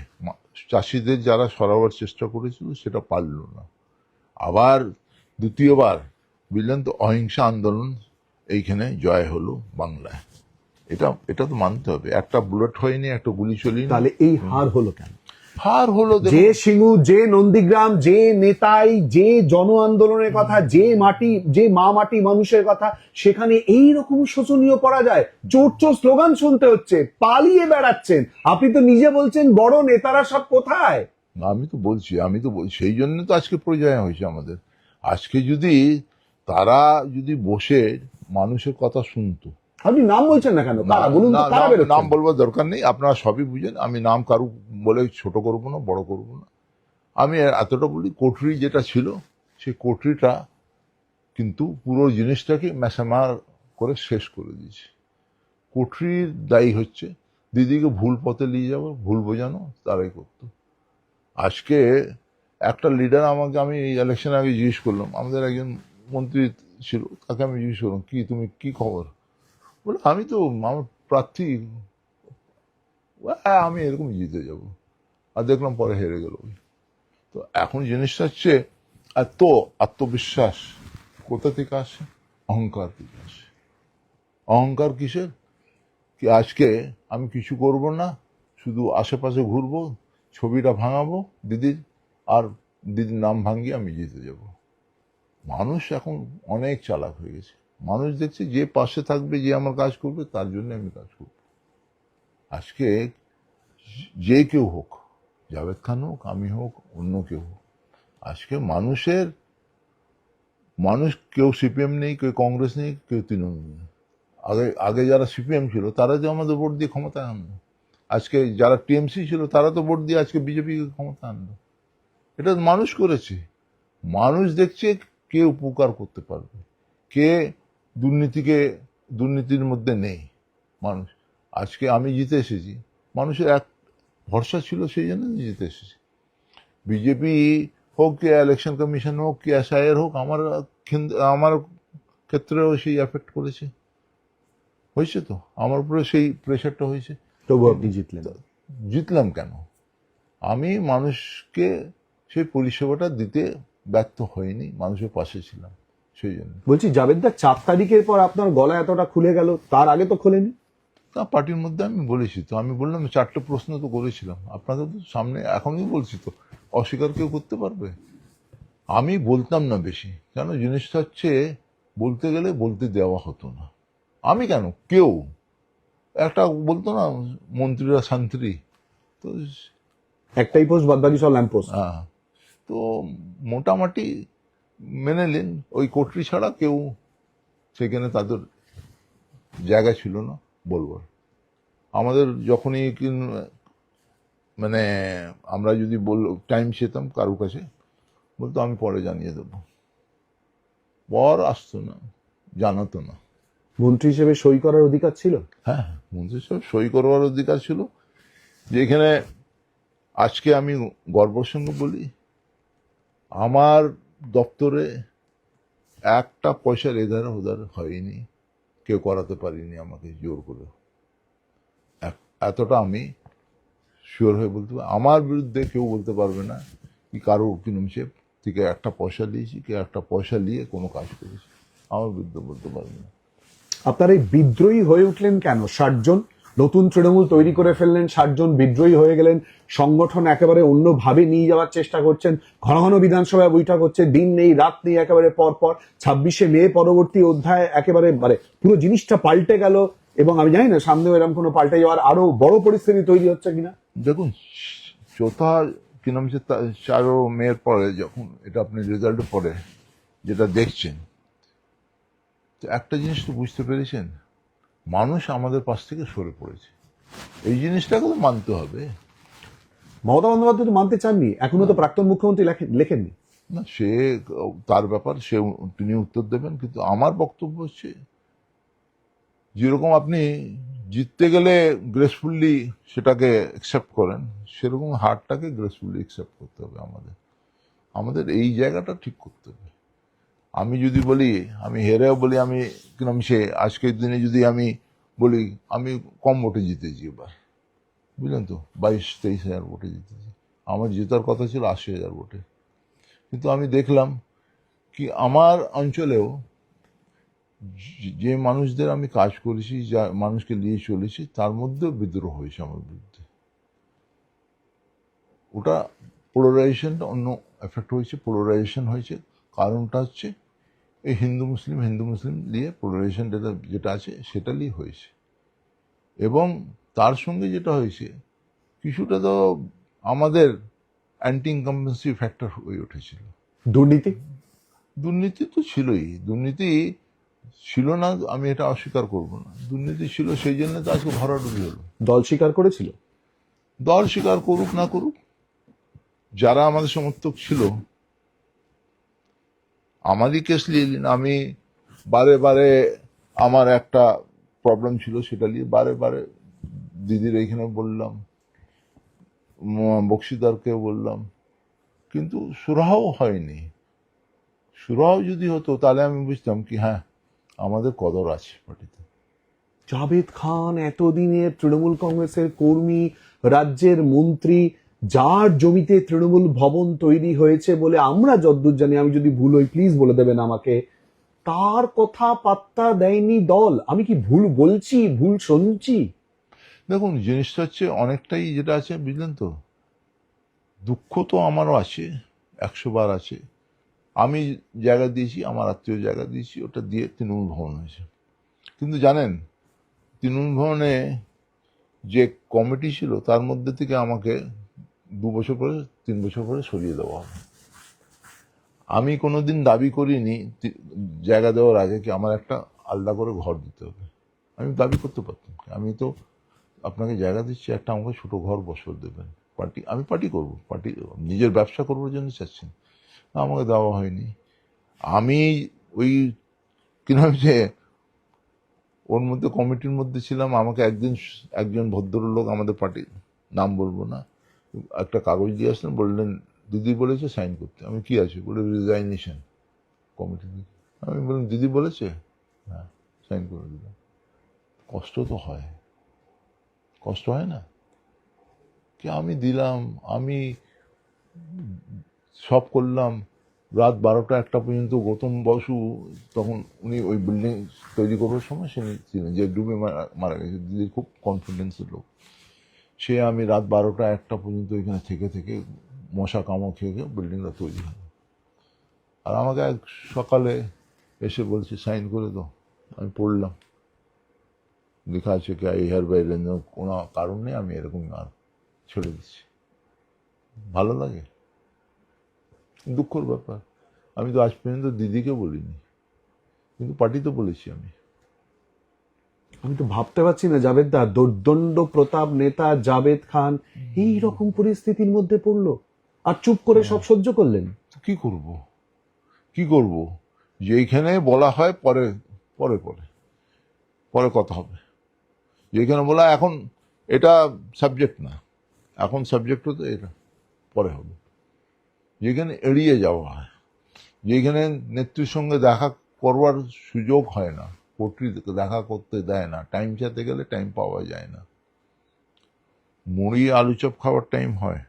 চাষিদের যারা সরাবার চেষ্টা করেছিল, সেটা পারল না। আবার দ্বিতীয়বার বুঝলেন তো, অহিংসা আন্দোলন এইখানে জয় হলো বাংলায়, এটা তো মানতে হবে। একটা বুলেট হয়নি, একটা গুলি চলিনি, তাহলে এই হার হলো কেন? হার হলো যে সিঙ্গু, যে নন্দীগ্রাম, যে নেতাই, যে জন আন্দোলনের কথা, যে মাটি, যে মা মাটি মানুষের কথা, সেখানে এই রকম শোচনীয় পরাজয়, চোর চোর স্লোগান শুনতে হচ্ছে, পালিয়ে বেড়াচ্ছেন। আপনি তো নিজে বলছেন বড় নেতারা সব কোথায়? আমি তো বলছি সেই জন্য তো আজকে পরিচয় হয়েছে আমাদের। আজকে যদি তারা যদি বসে মানুষের কথা শুনতো। আপনি নাম বলছেন না কেন? কারা বলুন তো, কারা বেরোচ্ছেন? নাম বলবার দরকার নেই, আপনারা সবই বুঝেন। আমি নাম কারু বলে ছোট করব না, বড় করব না। আমি এতটা বলি, কোটরি যেটা ছিল, সেই কোটরিটা কিন্তু পুরো জিনিসটাকে মেসামার করে শেষ করে দিয়েছে। কোটরির দায়ী হচ্ছে দিদিকে ভুল পথে নিয়ে যাবো, ভুল বোঝানো, তারাই করতো। আজকে একটা লিডার আমাকে, আমি ইলেকশন আগে জিজ্ঞেস করলাম, আমাদের একজন মন্ত্রী ছিল, তাকে আমি জিজ্ঞেস করলাম, তুমি কি খবর? বলে, আমি তো আমার প্রার্থী, আমি এরকম জিতে যাব। আর দেখলাম পরে হেরে গেল। তো এখন জিনিসটা হচ্ছে, এত আত্মবিশ্বাস কোথা থেকে আসে? অহংকার থেকে আসে। অহংকার কিসের? কি আজকে আমি কিছু করব না, শুধু আশেপাশে ঘুরবো, ছবিটা ভাঙাবো দিদির, আর দিদির নাম ভাঙিয়ে আমি জিতে যাব। মানুষ এখন অনেক চালাক হয়ে গেছে। মানুষ দেখছে যে পাশে থাকবে, যে আমার কাজ করবে, তার জন্য আমি কাজ করব। আজকে যে কেউ হোক, জাভেদ খান হোক, আমি হোক, অন্য কেউ হোক, আজকে মানুষ কেউ সিপিএম নেই, কেউ কংগ্রেস নেই, কেউ তৃণমূল নেই। আগে আগে যারা সিপিএম ছিল তারা যে আমাদের ভোট দিয়ে ক্ষমতায় আনলো, আজকে যারা টিএমসি ছিল তারা তো ভোট দিয়ে আজকে বিজেপি ক্ষমতা আনলো। এটা মানুষ করেছে। মানুষ দেখছে কে উপকার করতে পারবে, কে দুর্নীতির মধ্যে নেই। মানুষ আজকে আমি জিতে এসেছি, মানুষের এক ভরসা ছিল, সেই জন্য জিতে এসেছি। বিজেপি হোক কি ইলেকশন কমিশন হোক কি এসআইআর হোক, আমার ক্ষেত্রেও সেই এফেক্ট করেছে, হয়েছে তো, আমার উপরে সেই প্রেশারটা হয়েছে। তবু আপনি জিতলেন। জিতলাম কেন? আমি মানুষকে সেই পরিষেবাটা দিতে ব্যর্থ হয়নি, মানুষের পাশে ছিলাম, সেই জন্য। বলছি জাভেদদা, 4 তারিখের পর আপনার গলা এতটা খুলে গেল, তার আগে তো খোলেনি। তা পার্টির মধ্যে আমি বলেছি তো, আমি বললাম 4টে প্রশ্ন তো করেছিলাম আপনাদের তো সামনে, এখনই বলছি তো, অস্বীকার কেউ করতে পারবে? আমি বলতাম না বেশি, কেন জিনিসটা হচ্ছে বলতে গেলে বলতে দেওয়া হতো না। আমি কেন, কেউ একটা বলতো না মন্ত্রীরা শান্তি, তো একটাই পোস্ট, বাদবাকি সব ল্যাম্প পোস্ট। হ্যাঁ, তো মোটামুটি মেনে নিন, ওই কোটরি ছাড়া কেউ সেখানে তাদের জায়গা ছিল না বলবার। আমাদের যখনই মানে আমরা যদি টাইম চেতাম কারোর কাছে, বলতো আমি পরে জানিয়ে দেবো, পর আসতো না, জানাতো না। মন্ত্রী হিসেবে সই করার অধিকার ছিল। হ্যাঁ, মন্ত্রী সাহেব সই করবার অধিকার ছিল। যেখানে আজকে আমি গর্বের সঙ্গে বলি, আমার দপ্তরে একটা পয়সার এধার ওধার হয়নি, কেউ করাতে পারিনি আমাকে জোর করে। এতটা আমি শিওর হয়ে বলতে পারি, আমার বিরুদ্ধে কেউ বলতে পারবে না কি কারো উকিল হিসেব থেকে একটা পয়সা নিয়েছি, কেউ একটা পয়সা নিয়ে কোনো কাজ করেছি, আমার বিরুদ্ধে বলতে পারবে না। আপনার এই বিদ্রোহী হয়ে উঠলেন কেন? 60 জন নতুন তৃণমূল তৈরি করে ফেললেন, 60 জন বিদ্রোহী হয়ে গেলেন, সংগঠন একেবারে অন্যভাবে নিয়ে যাওয়ার চেষ্টা করছেন, ঘন ঘন বিধানসভায় বৈঠক হচ্ছে, দিন নেই রাত নেই, একেবারে পর পর 26শে মে পরবর্তী অধ্যায় একেবারে মানে পুরো জিনিসটা পাল্টে গেল। এবং আমি জানি না সামনেও এরকম কোনো পাল্টে যাওয়ার আরো বড় পরিস্থিতি তৈরি হচ্ছে কিনা। দেখুন, চৌথা কি নাম হচ্ছে 4 মের পরে যখন এটা আপনি রেজাল্টের পরে যেটা দেখছেন, তো একটা জিনিস তো বুঝতে পেরেছেন, মানুষ আমাদের পাশ থেকে সরে পড়েছে। এই জিনিসটাকে তো মানতে হবে। মমতা বন্দ্যোপাধ্যায় তো মানতে চাননি, এখনো তো প্রাক্তন মুখ্যমন্ত্রী লেখেননি। না, সে তার ব্যাপার, তিনি উত্তর দেবেন, কিন্তু আমার বক্তব্য হচ্ছে যেরকম আপনি জিততে গেলে গ্রেসফুলি সেটাকে অ্যাকসেপ্ট করেন, সেরকম হারটাকে গ্রেসফুলি অ্যাকসেপ্ট করতে হবে। আমাদের এই জায়গাটা ঠিক করতে হবে। আমি যদি বলি আমি হেরেও বলি আমি কিরম সে আজকের দিনে যদি আমি বলি আমি কম ভোটে জিতেছি এবার, বুঝলেন তো, 22-23 হাজার ভোটে জিতেছি, আমার জেতার কথা ছিল 80,000 ভোটে। কিন্তু আমি দেখলাম কি আমার অঞ্চলেও যে মানুষদের আমি কাজ করেছি, যা মানুষকে নিয়ে চলেছি, তার মধ্যেও বিদ্রোহ হয়েছে আমার বিরুদ্ধে। ওটা পোলারাইজেশনটা অন্য এফেক্ট হয়েছে, পোলারাইজেশন হয়েছে। কারণটা হচ্ছে এই হিন্দু মুসলিম নিয়ে পোলারাইজেশন যেটা আছে সেটা নিয়ে হয়েছে। এবং তার সঙ্গে যেটা হয়েছে, কিছুটা তো আমাদের অ্যান্টি ইনকামবেন্সি ফ্যাক্টর হয়ে উঠেছিল। দুর্নীতি তো ছিলই, দুর্নীতি ছিল না আমি এটা অস্বীকার করব না, দুর্নীতি ছিল, সেই জন্য তো আজকে ভরাডুবি হলো। দল স্বীকার করেছিল। দল স্বীকার করুক না করুক, যারা আমাদের সমর্থক ছিল আমারই কেস নিয়ে নিন। আমি বারে আমার একটা প্রবলেম ছিল, সেটা নিয়ে বারে দিদির এইখানে বললাম, বক্সিদারকেও বললাম, কিন্তু সুরাহাও হয়নি। সুরাহাও যদি হতো তাহলে আমি বুঝতাম কি হ্যাঁ আমাদের কদর আছে পার্টিতে। জাভেদ খান এতদিনের তৃণমূল কংগ্রেসের কর্মী, রাজ্যের মন্ত্রী, যার জমিতে তৃণমূল ভবন তৈরি হয়েছে বলে আমরা যদ্দূর জানি, আমি যদি ভুল হই প্লিজ বলে দেবেন আমাকে, তার কথা পাত্তা দেয়নি দল। আমি কি ভুল বলছি, ভুল শুনছি? দেখুন, জিনিসটা হচ্ছে অনেকটাই যেটা আছে, বুঝলেন তো, দুঃখ তো আমারও আছে, 100 বার আছে। আমি জায়গা দিয়েছি, আমার আত্মীয় জায়গা দিয়েছি, ওটা দিয়ে তৃণমূল ভবন হয়েছে। কিন্তু জানেন, তৃণমূল ভবনে যে কমিটি ছিল তার মধ্যে থেকে আমাকে 2 বছর পরে 3 বছর পরে সরিয়ে দেওয়া হবে। আমি কোনোদিন দাবি করিনি জায়গা দেওয়ার আগে কি আমার একটা আলাদা করে ঘর দিতে হবে। আমি দাবি করতে পারতাম, আমি তো আপনাকে জায়গা দিচ্ছি, একটা আমাকে ছোট ঘর বসর দেবেন, আমি পার্টি করবো, পার্টি নিজের ব্যবসা করবার জন্য চাচ্ছি, আমাকে দেওয়া হয়নি। আমি ওই কিরকম যে ওর মধ্যে কমিটির মধ্যে ছিলাম, আমাকে একজন ভদ্রলোক আমাদের পার্টির, নাম বলবো না, একটা কাগজ দিয়ে আসলেন, বললেন দিদি বলেছে সাইন করতে। আমি কি আছে বলে রিজাইনেশন কমিটি থেকে। আমি বললাম দিদি বলেছে, হ্যাঁ সাইন করে দিলাম। কষ্ট তো হয়, কষ্ট হয় না কি? আমি দিলাম, আমি সব করলাম। রাত 12টা-1টা পর্যন্ত গৌতম বসু, তখন উনি ওই বিল্ডিং তৈরি করবার সময় সে ছিলেন, যে ডুবে মারা গেছে, দিদির খুব কনফিডেন্সের লোক সে। আমি রাত 12টা-1টা পর্যন্ত ওইখানে থেকে থেকে মশা কামড় খেয়ে খেয়ে বিল্ডিংটা তৈরি হয়। আর আমাকে এক সকালে এসে বলছে সাইন করে দাও। আমি পড়লাম, লেখা আছে কি আই হেয়ার বাই রেন, কোনো কারণ নেই, আমি এরকম আর ছেড়ে দিচ্ছি। ভালো লাগে, দুঃখের ব্যাপার। আমি তো আজ পর্যন্ত দিদিকে বলিনি, কিন্তু পার্টিতে বলেছি। আমি তো ভাবতে পারছি না জাভেদ দা, দোর্দণ্ড প্রতাপ নেতা জাভেদ খান এই রকম পরিস্থিতির মধ্যে পড়লো আর চুপ করে সব সহ্য করলেন। কি করব, কি করব? যেইখানে বলা হয় পরে পরে পরে পরে কথা হবে, যেখানে বলা এখন এটা সাবজেক্ট না, এখন সাবজেক্ট হতো এটা পরে হবে, যেখানে এড়িয়ে যাওয়া হয়, যেখানে নেত্রীর সঙ্গে দেখা করবার সুযোগ হয় না, কর্তৃ দেখা করতে দেয় না, টাইম চাইতে গেলে টাইম পাওয়া যায় না, মুড়ি আলু চপ খাওয়ার টাইম হয়,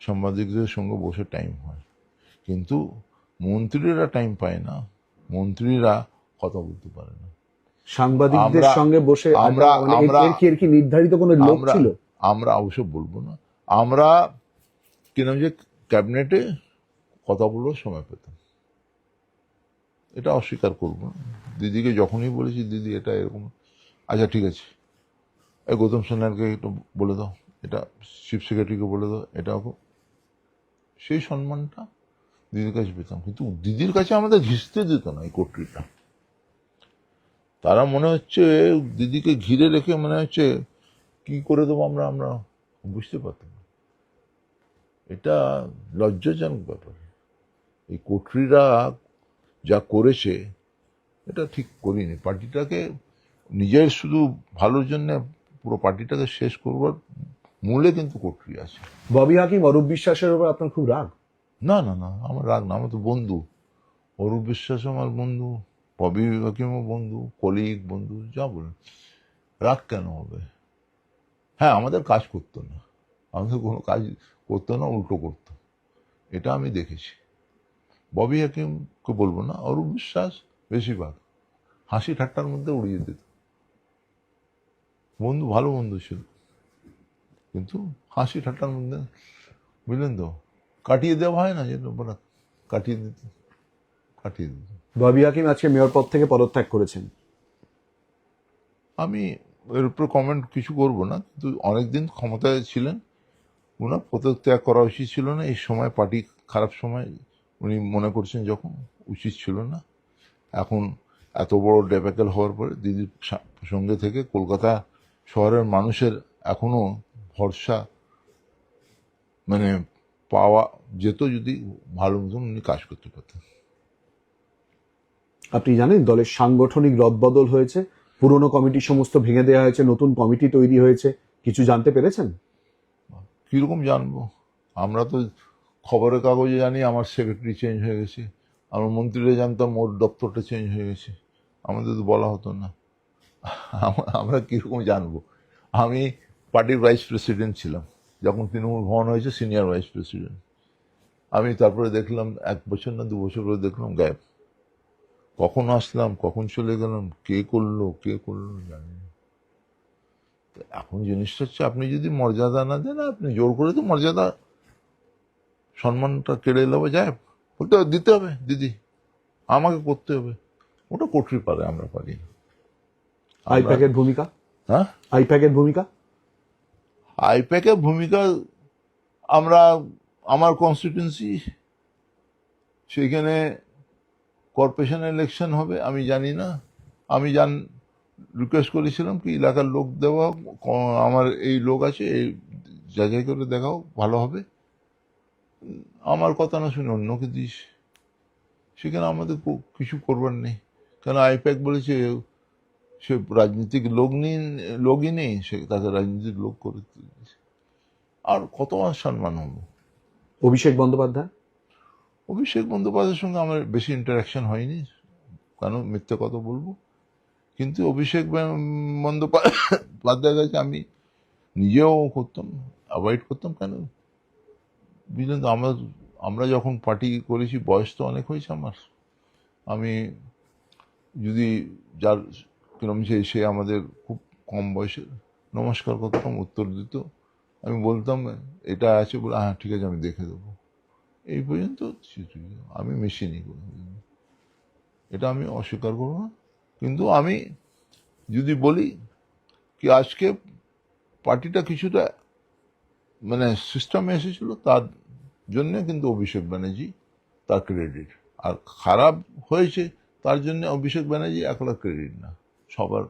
সাংবাদিকদের সঙ্গে বসে টাইম হয়, কিন্তু মন্ত্রীরা টাইম পায় না, মন্ত্রীরা কথা বলতে পারে না। সাংবাদিকদের সঙ্গে বসে এর কি নির্ধারিত কোনো লোক ছিল? আমরা অবশ্য বলবো না, আমরা কিনা যে ক্যাবিনেটে কথা বলবার সময় পেতাম, এটা অস্বীকার করবো না। দিদিকে যখনই বলেছি দিদি এটা এরকম, আচ্ছা ঠিক আছে, এই গৌতম সোনারকে একটু বলে দাও, এটা চিফ সেক্রেটারিকে বলে দাও, এটা সেই সম্মানটা দিদির কাছে পেতাম। কিন্তু দিদির কাছে আমাদের ঘিসতে দিত না এই কর্তৃটা। তারা মনে হচ্ছে দিদিকে ঘিরে রেখে মনে হচ্ছে কি করে দেবো আমরা, বুঝতে পারতাম না। এটা লজ্জাজনক ব্যাপার। এই কর্তৃরা যা করেছে এটা ঠিক করিনি। পার্টিটাকে নিজের শুধু ভালোর জন্য পুরো পার্টিটাকে শেষ করবার মূলে কিন্তু কর্তৃ আছে। ববি হাকিম, অরূপ বিশ্বাসের উপর আপনার খুব রাগ? না না না, আমার রাগ না, আমার তো বন্ধু। অরূপ বিশ্বাস আমার বন্ধু, ববি হাকিমও বন্ধু, কলিগ, বন্ধু, যা বলেন। রাগ কেন হবে? হ্যাঁ, আমাদের কাজ করতো না, আমাদের কোনো কাজ করতো না, উল্টো করতো, এটা আমি দেখেছি। ববি হাকিমকে বলবো না, অরূপ বিশ্বাস বেশিরভাগ হাসি ঠাট্টার মধ্যে উড়িয়ে দিত। বন্ধু, ভালো বন্ধু ছিল, কিন্তু হাসি ঠাট্টার মধ্যে, বুঝলেন তো, কাটিয়ে দেওয়া হয় না, যেটা বলা, কাটিয়ে দিত। ববি হাকিম আজকে মেয়র পদ থেকে পদত্যাগ করেছেন। আমি এর উপর কমেন্ট কিছু করব না, কিন্তু অনেকদিন ক্ষমতায় ছিলেন, ওনার পদত্যাগ করা উচিত ছিল না। এই সময় পার্টি খারাপ সময় উনি মনে করছেন যখন, উচিত ছিল না। এখন এত বড় ডেবাকেল হওয়ার পরে দিদির সঙ্গে থেকে কলকাতা শহরের মানুষের এখনো ভরসা মানে পাওয়া যেত যদি ভালো মতন উনি কাজ করতে পারতেন। আপনি জানেন দলের সাংগঠনিক রদবদল হয়েছে, পুরনো কমিটি সমস্ত ভেঙে দেওয়া হয়েছে, নতুন কমিটি তৈরি হয়েছে, কিছু জানতে পেরেছেন? কিরকম জানবো? আমরা তো খবরের কাগজে জানি আমার সেক্রেটারি চেঞ্জ হয়ে গেছে, আমার মন্ত্রীরা জানতাম ওর দপ্তরটা চেঞ্জ হয়ে গেছে, আমাদের তো বলা হতো না। আমরা কিরকম জানবো? আমি পার্টির ভাইস প্রেসিডেন্ট ছিলাম যখন তৃণমূল ভবন হয়েছে, সিনিয়র ভাইস প্রেসিডেন্ট আমি। তারপরে দেখলাম 1 বছর না 2 বছর পরে দেখলাম গায়েব। কখন আসলাম, কখন চলে গেলাম, কে করলো জানি না। এখন জিনিসটা হচ্ছে, আপনি যদি মর্যাদা না দেন, আপনি জোর করে তো মর্যাদা সম্মানটা কেড়ে নেওয়া যায়, বলতে দিতে হবে, দিদি আমাকে করতে হবে, ওটা কর্তৃ পারে, আমরা পারি না। আইপ্যাকের ভূমিকা? হ্যাঁ, আইপ্যাকের ভূমিকা? আইপ্যাকের ভূমিকা আমার কনস্টিটিউয়েন্সি, সেখানে কর্পোরেশন ইলেকশন হবে, আমি জানি না। আমি রিকোয়েস্ট করেছিলাম কি এলাকার লোক দেওয়া, আমার এই লোক আছে, এই যাচাই করে দেখাও, ভালো হবে। আমার কথা না শুনে অন্যকে দিস, সেখানে আমাদের কিছু করবার নেই। কেন আইপ্যাক বলেছে সে রাজনীতিক লোকই নেই, সে তাকে রাজনীতিক লোক করে দিয়েছে। আর কত সম্মান হবো। অভিষেক বন্দ্যোপাধ্যায়? অভিষেক বন্দ্যোপাধ্যায়ের সঙ্গে আমার বেশি ইন্টারাকশন হয়নি, কেন মিথ্যে কথা বলবো। কিন্তু অভিষেক বন্দ্যোপাধ্যায়ের কাছে আমি নিজেও করতাম, অ্যাভয়েড করতাম। কেন বুঝলেন তো, আমরা যখন পার্টি করেছি বয়স তো অনেক হয়েছে আমার। আমি যদি যার কিরম সে আমাদের খুব কম বয়সে নমস্কার করতাম, উত্তর দিত, আমি বলতাম এটা আছে বলে হ্যাঁ ঠিক আছে আমি দেখে দেবো, এই পর্যন্ত। আমি মিশিনি, এটা আমি অস্বীকার করবো না। কিন্তু আমি যদি বলি কি আজকে পার্টিটা কিছুটা মানে সিস্টেমে এসেছিল, তার জন্য কিন্তু অভিষেক ব্যানার্জি তার ক্রেডিট। আর খারাপ হয়েছে তার জন্য অভিষেক ব্যানার্জি একলা ক্রেডিট না, সবার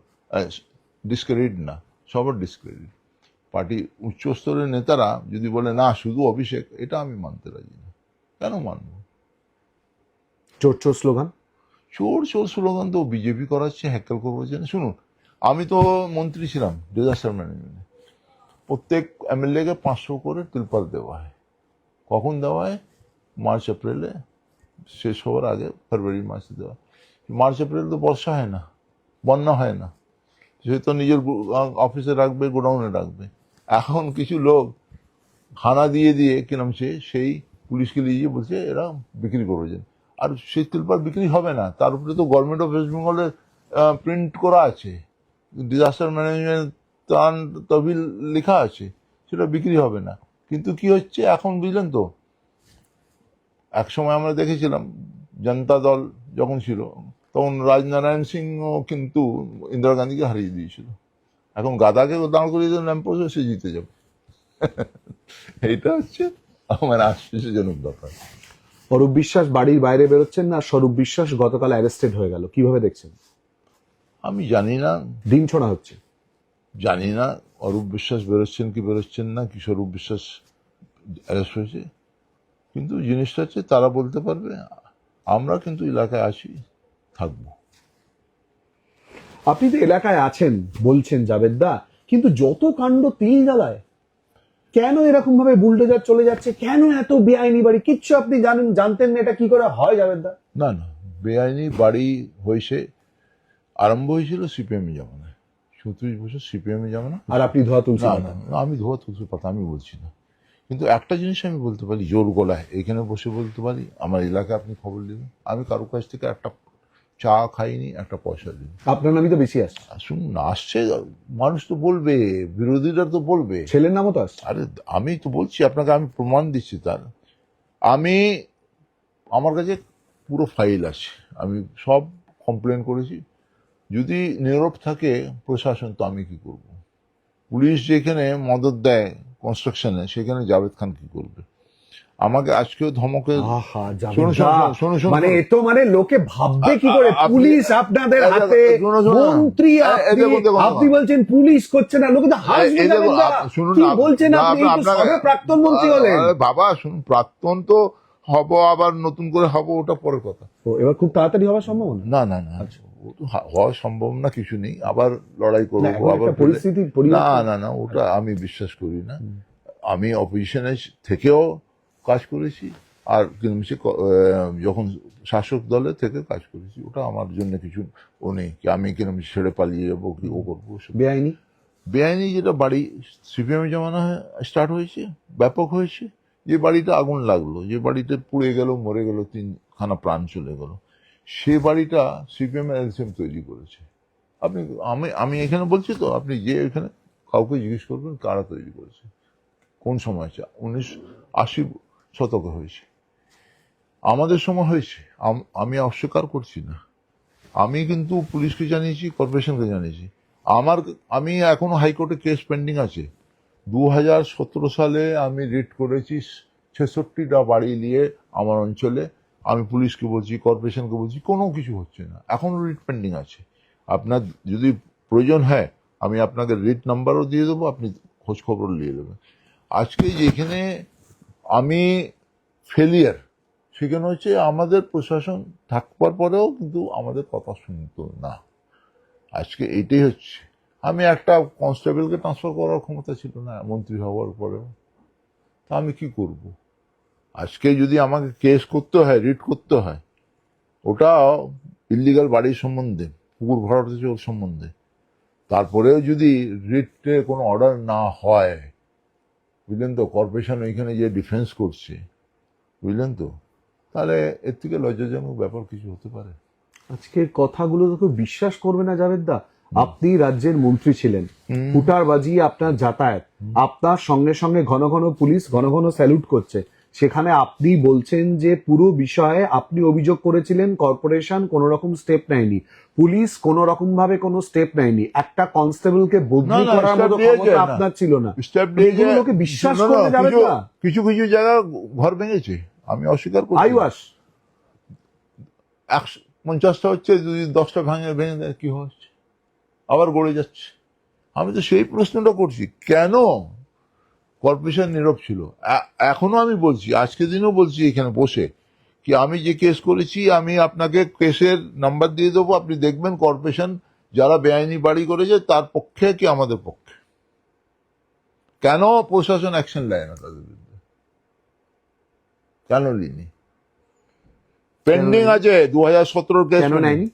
ডিসক্রেডিট না, সবার ডিসক্রেডিট। পার্টি উচ্চস্তরের নেতারা যদি বলে না শুধু অভিষেক, এটা আমি মানতে রাজি না। কেন মানব? চোর চোর স্লোগান, চোর চোর স্লোগান তো বিজেপি করাচ্ছে, হ্যাকেল করবার জন্য। শুনুন, আমি তো মন্ত্রী ছিলাম ডিজাস্টার ম্যানেজমেন্টে, প্রত্যেক এমএলএকে 500 করে তিরপাল দেওয়া হয়। কখন দেওয়া হয়? মার্চ এপ্রিলে, শেষ হওয়ার আগে ফেব্রুয়ারি মাসে দেওয়া। মার্চ এপ্রিল তো বর্ষা হয় না, বন্যা হয় না, সে তো নিজের অফিসে রাখবে, গোডাউনে রাখবে। এখন কিছু লোক হানা দিয়ে দিয়ে কিরম সেই পুলিশকে নিয়ে বলছে এরা বিক্রি করবে। আর সেই তিরপাল বিক্রি হবে না, তার উপরে তো গভর্নমেন্ট অফ ওয়েস্ট বেঙ্গলের প্রিন্ট করা আছে, ডিজাস্টার ম্যানেজমেন্ট ত্রাণ তহবিল লেখা আছে, সেটা বিক্রি হবে না। কিন্তু কি হচ্ছে এখন বুঝলেন তো, এক সময় আমরা দেখেছিলাম জনতা দল যখন ছিল তখন রাজনারায়ণ সিংও কিন্তু ইন্দিরা গান্ধীকে হারিয়ে দিয়েছিল। এখন গাদাকে দাঁড় করিয়ে দিল ল্যাম্পোস্টে, সে জিতে যাবে। এইটা হচ্ছে আমার আশ্চর্যজনক ব্যাপার। অরূপ বিশ্বাস বাড়ির বাইরে বেরোচ্ছেন না, স্বরূপ বিশ্বাস গতকাল অ্যারেস্টেড হয়ে গেল, কিভাবে দেখছেন? আমি জানি না, দিন ছোড়া হচ্ছে। জানি না অরূপ বিশ্বাস বেরোচ্ছেন কি বেরোচ্ছেন না, কি স্বরূপ বিশ্বাস অ্যারেস্ট হয়েছে। কিন্তু জিনিসটা হচ্ছে তারা বলতে পারবে, আমরা কিন্তু এলাকায় আছি, থাকবো। আপনি তো এলাকায় আছেন বলছেন জাভেদদা, কিন্তু যত কাণ্ড তিল জ্বালায়, কেন এরকম ভাবে বুলডোজার চলে যাচ্ছে, কেন এত বেআইনি বাড়ি? কিচ্ছু আপনি জানতেন না এটা কি করে হয় জাভেদদা? না না, বেআইনি বাড়ি হয়েছে, আরম্ভ হয়েছিল সিপিএম জামানায়, 34 বছর সিপিএম জামানা। আর আপনি ধোয়া তুলছি না না না, আমি ধোয়া তুলসী পাতা আমি বলছি না। কিন্তু একটা জিনিস আমি বলতে পারি জোর গলায়, এখানে বসে বলতে পারি, আমার এলাকায় আপনি খবর নেবেন, আমি কারো কাছ থেকে একটা চা খাইনি, একটা পয়সা দিই। আপনার নামই তো বেশি আসছে। শুনুন, আসছে, মানুষ তো বলবে, বিরোধীরা তো বলবে, ছেলের নামও তো আসছে। আরে আমি তো বলছি আপনাকে, আমি প্রমাণ দিচ্ছি তার। আমার কাছে পুরো ফাইল আছে, আমি সব কমপ্লেন করেছি। যদি নীরব থাকে প্রশাসন, তো আমি কি করব? পুলিশ যেখানে মদত দেয় কনস্ট্রাকশনে, সেখানে জাভেদ খান কি করবে? আমাকে আজকেও ধমকে, আহা, শোনো জাভেদদা, শোনো শোনো, মানে এ তো মানে লোকে ভাববে কি করে, পুলিশ আপনাদের হাতে, মন্ত্রী আপনি বলছেন পুলিশ করছে না, লোকে তো হাসবে জাভেদদা। কি বলছেন আপনি? এই তো সবে প্রাক্তন মন্ত্রী হলেন। বাবা শুনুন, প্রাক্তন তো হব, আবার নতুন করে হব, ওটা পরের কথা। তো এবার খুব তাড়াতাড়ি হওয়ার সম্ভাবনা? না না না, ও তো হওয়া সম্ভব না, কিছু নেই, আবার লড়াই করবো, আবার পরিস্থিতি না না না, ওটা আমি বিশ্বাস করি না। আমি অপোজিশনে থেকেও কাজ করেছি, আর যখন শাসক দলে থেকে কাজ করেছি, ওটা আমার জন্য কিছু ও নেই কি আমি কিরম ছেড়ে পালিয়ে যাবো, কি ও করবো। বেআইনি বেআইনি যেটা বাড়ি সিপিএম জামানা স্টার্ট হয়েছে, ব্যাপক হয়েছে, যে বাড়িটা আগুন লাগলো, যে বাড়িটা পুড়ে গেল, মরে গেল, 3খানা প্রাণ চলে গেল, সে বাড়িটা সিপিএম এলসিএম তৈরি করেছে। আমি এখানে বলছি তো, আপনি যে এখানে কাউকে জিজ্ঞেস করবেন কারা তৈরি করেছে, কোন সময়, 1980 শতকে হয়েছে, আমাদের সময় হয়েছে। আমি অস্বীকার করছি না, আমি কিন্তু পুলিশকে জানিয়েছি, কর্পোরেশনকে জানিয়েছি। আমি এখনো হাইকোর্টে কেস পেন্ডিং আছে, 2017 সালে আমি রিট করেছি 66টা বাড়ি নিয়ে আমার অঞ্চলে। আমি পুলিশকে বলছি, কর্পোরেশনকে বলছি, কোনো কিছু হচ্ছে না, এখনো রিট পেন্ডিং আছে। আপনার যদি প্রয়োজন হয় আমি আপনাকে রিট নাম্বারও দিয়ে দেবো, আপনি খোঁজ খবর নিয়ে দেবেন। আজকে যেখানে আমি ফেলিয়ার, সেখানে হচ্ছে আমাদের প্রশাসন থাকবার পরেও কিন্তু আমাদের কথা শুনতো না। আজকে এইটাই হচ্ছে, আমি একটা কনস্টেবলকে ট্রান্সফার করার ক্ষমতা ছিল না মন্ত্রী হওয়ার পরেও, তা আমি কি করব? আজকে যদি আমাকে কেস করতে হয়, রিট করতে হয়, ওটা ইল্লিগাল বাড়ির সম্বন্ধে, পুকুর ভরাট সম্বন্ধে, তারপরেও যদি রিটে কোনো অর্ডার না হয়, বুঝলেন তো, কর্পোরেশন ওইখানে যে ডিফেন্স করছে, বুঝলেন তো, তাহলে এর থেকে লজ্জাজনক ব্যাপার কিছু হতে পারে? আজকের কথাগুলো তো কেউ বিশ্বাস করবে না জাভেদ দা। আপনি রাজ্যের মন্ত্রী ছিলেন, হুটার বাজিয়ে আপনার যাতায়াত, আপনার সঙ্গে সঙ্গে ঘন ঘন পুলিশ ঘন ঘন স্যালুট করছে, সেখানে আপনি বলছেন যে পুরো বিষয়ে আপনি অভিযোগ করেছিলেন, কর্পোরেশন কোন রকম স্টেপ নেয়নি, পুলিশ কোন রকম ভাবে কোনো স্টেপ নেয়নি, একটা কনস্টেবলকে বদলি না, করার step মতো নিয়েছে ক্ষমতা না। আপনার ছিল না। স্টেপ নিয়ে এগুলো লোকে বিশ্বাস না, না, করতে যাবে কিছু- না। কিছু কিছু জায়গা ঘর ভেঙেছে, আমি অস্বীকার করছি না। আইওয়াস 150টা হচ্ছে, যদি 10টা ভেঙে ভেঙে দেয় কি হচ্ছে, আবার গড়ে যাচ্ছে। আমি তো সেই প্রশ্নটা করছি, কেন কর্পোরেশন নীরব ছিল? এখনো আমি বলছি, আজকে দিনও বলছি এখানে বসে, কি আমি যে কেস করেছি, আমি আপনাকে কেসের নাম্বার দিয়ে দেবো, আপনি দেখবেন কর্পোরেশন যারা বেআইনি বাড়ি করেছে তার পক্ষে কি আমাদের পক্ষে। কেন প্রশাসন অ্যাকশন নেয় না তাদের বিরুদ্ধে? কেন নিনি? পেন্ডিং আছে 2017 কেস। কেন নেয়নি?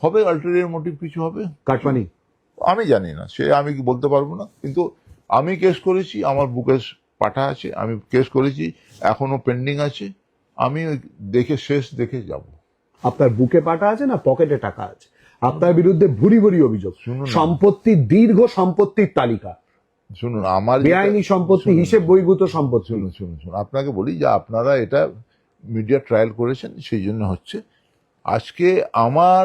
হবে আল্টেরিয়র মোটিভ, কিছু হবে, কাটমানি। আমি জানি না, সে আমি কি বলতে পারবো না। কিন্তু আমি কেস করেছি, আমার বুকে পাঠা আছে, আমি কেস করেছি, এখনো পেন্ডিং আছে, আমি ওই শেষ দেখে যাব। আপনার বুকে পাটা আছে না পকেটে টাকা আছে? আপনার বিরুদ্ধে ভুরি ভুরি অভিযোগ, শুনুন না। সম্পত্তি, দীর্ঘ সম্পত্তির তালিকা, শুনুন, আমার বেআইনি সম্পত্তি, হিসেব বহির্ভূত সম্পত্তি। শুনুন শুনুন শুনুন, আপনাকে বলি যে আপনারা এটা মিডিয়া ট্রায়াল করেছেন, সেই জন্য হচ্ছে। আজকে আমার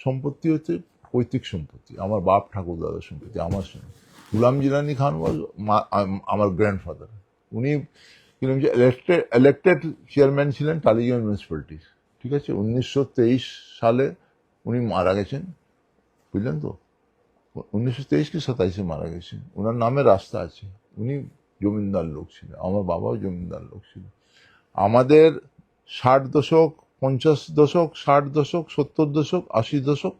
সম্পত্তি হচ্ছে পৈতৃক সম্পত্তি, আমার বাপ ঠাকুর দাদার সম্পত্তি, আমার গুলাম জিলানি খান আমার গ্র্যান্ডফাদার। উনি ইলেক্টেড চেয়ারম্যান ছিলেন টালিগঞ্জ মিউনিসিপ্যালিটি, ঠিক আছে। 1923 সালে উনি মারা গেছেন, বুঝলেন তো, 1923 কি 27-এ মারা গেছেন। ওনার নামে রাস্তা আছে, উনি জমিদার লোক ছিলেন, আমার বাবাও জমিদার লোক ছিল। আমাদের 60 দশক, 50 দশক, 60 দশক, 70 দশক, 80 দশক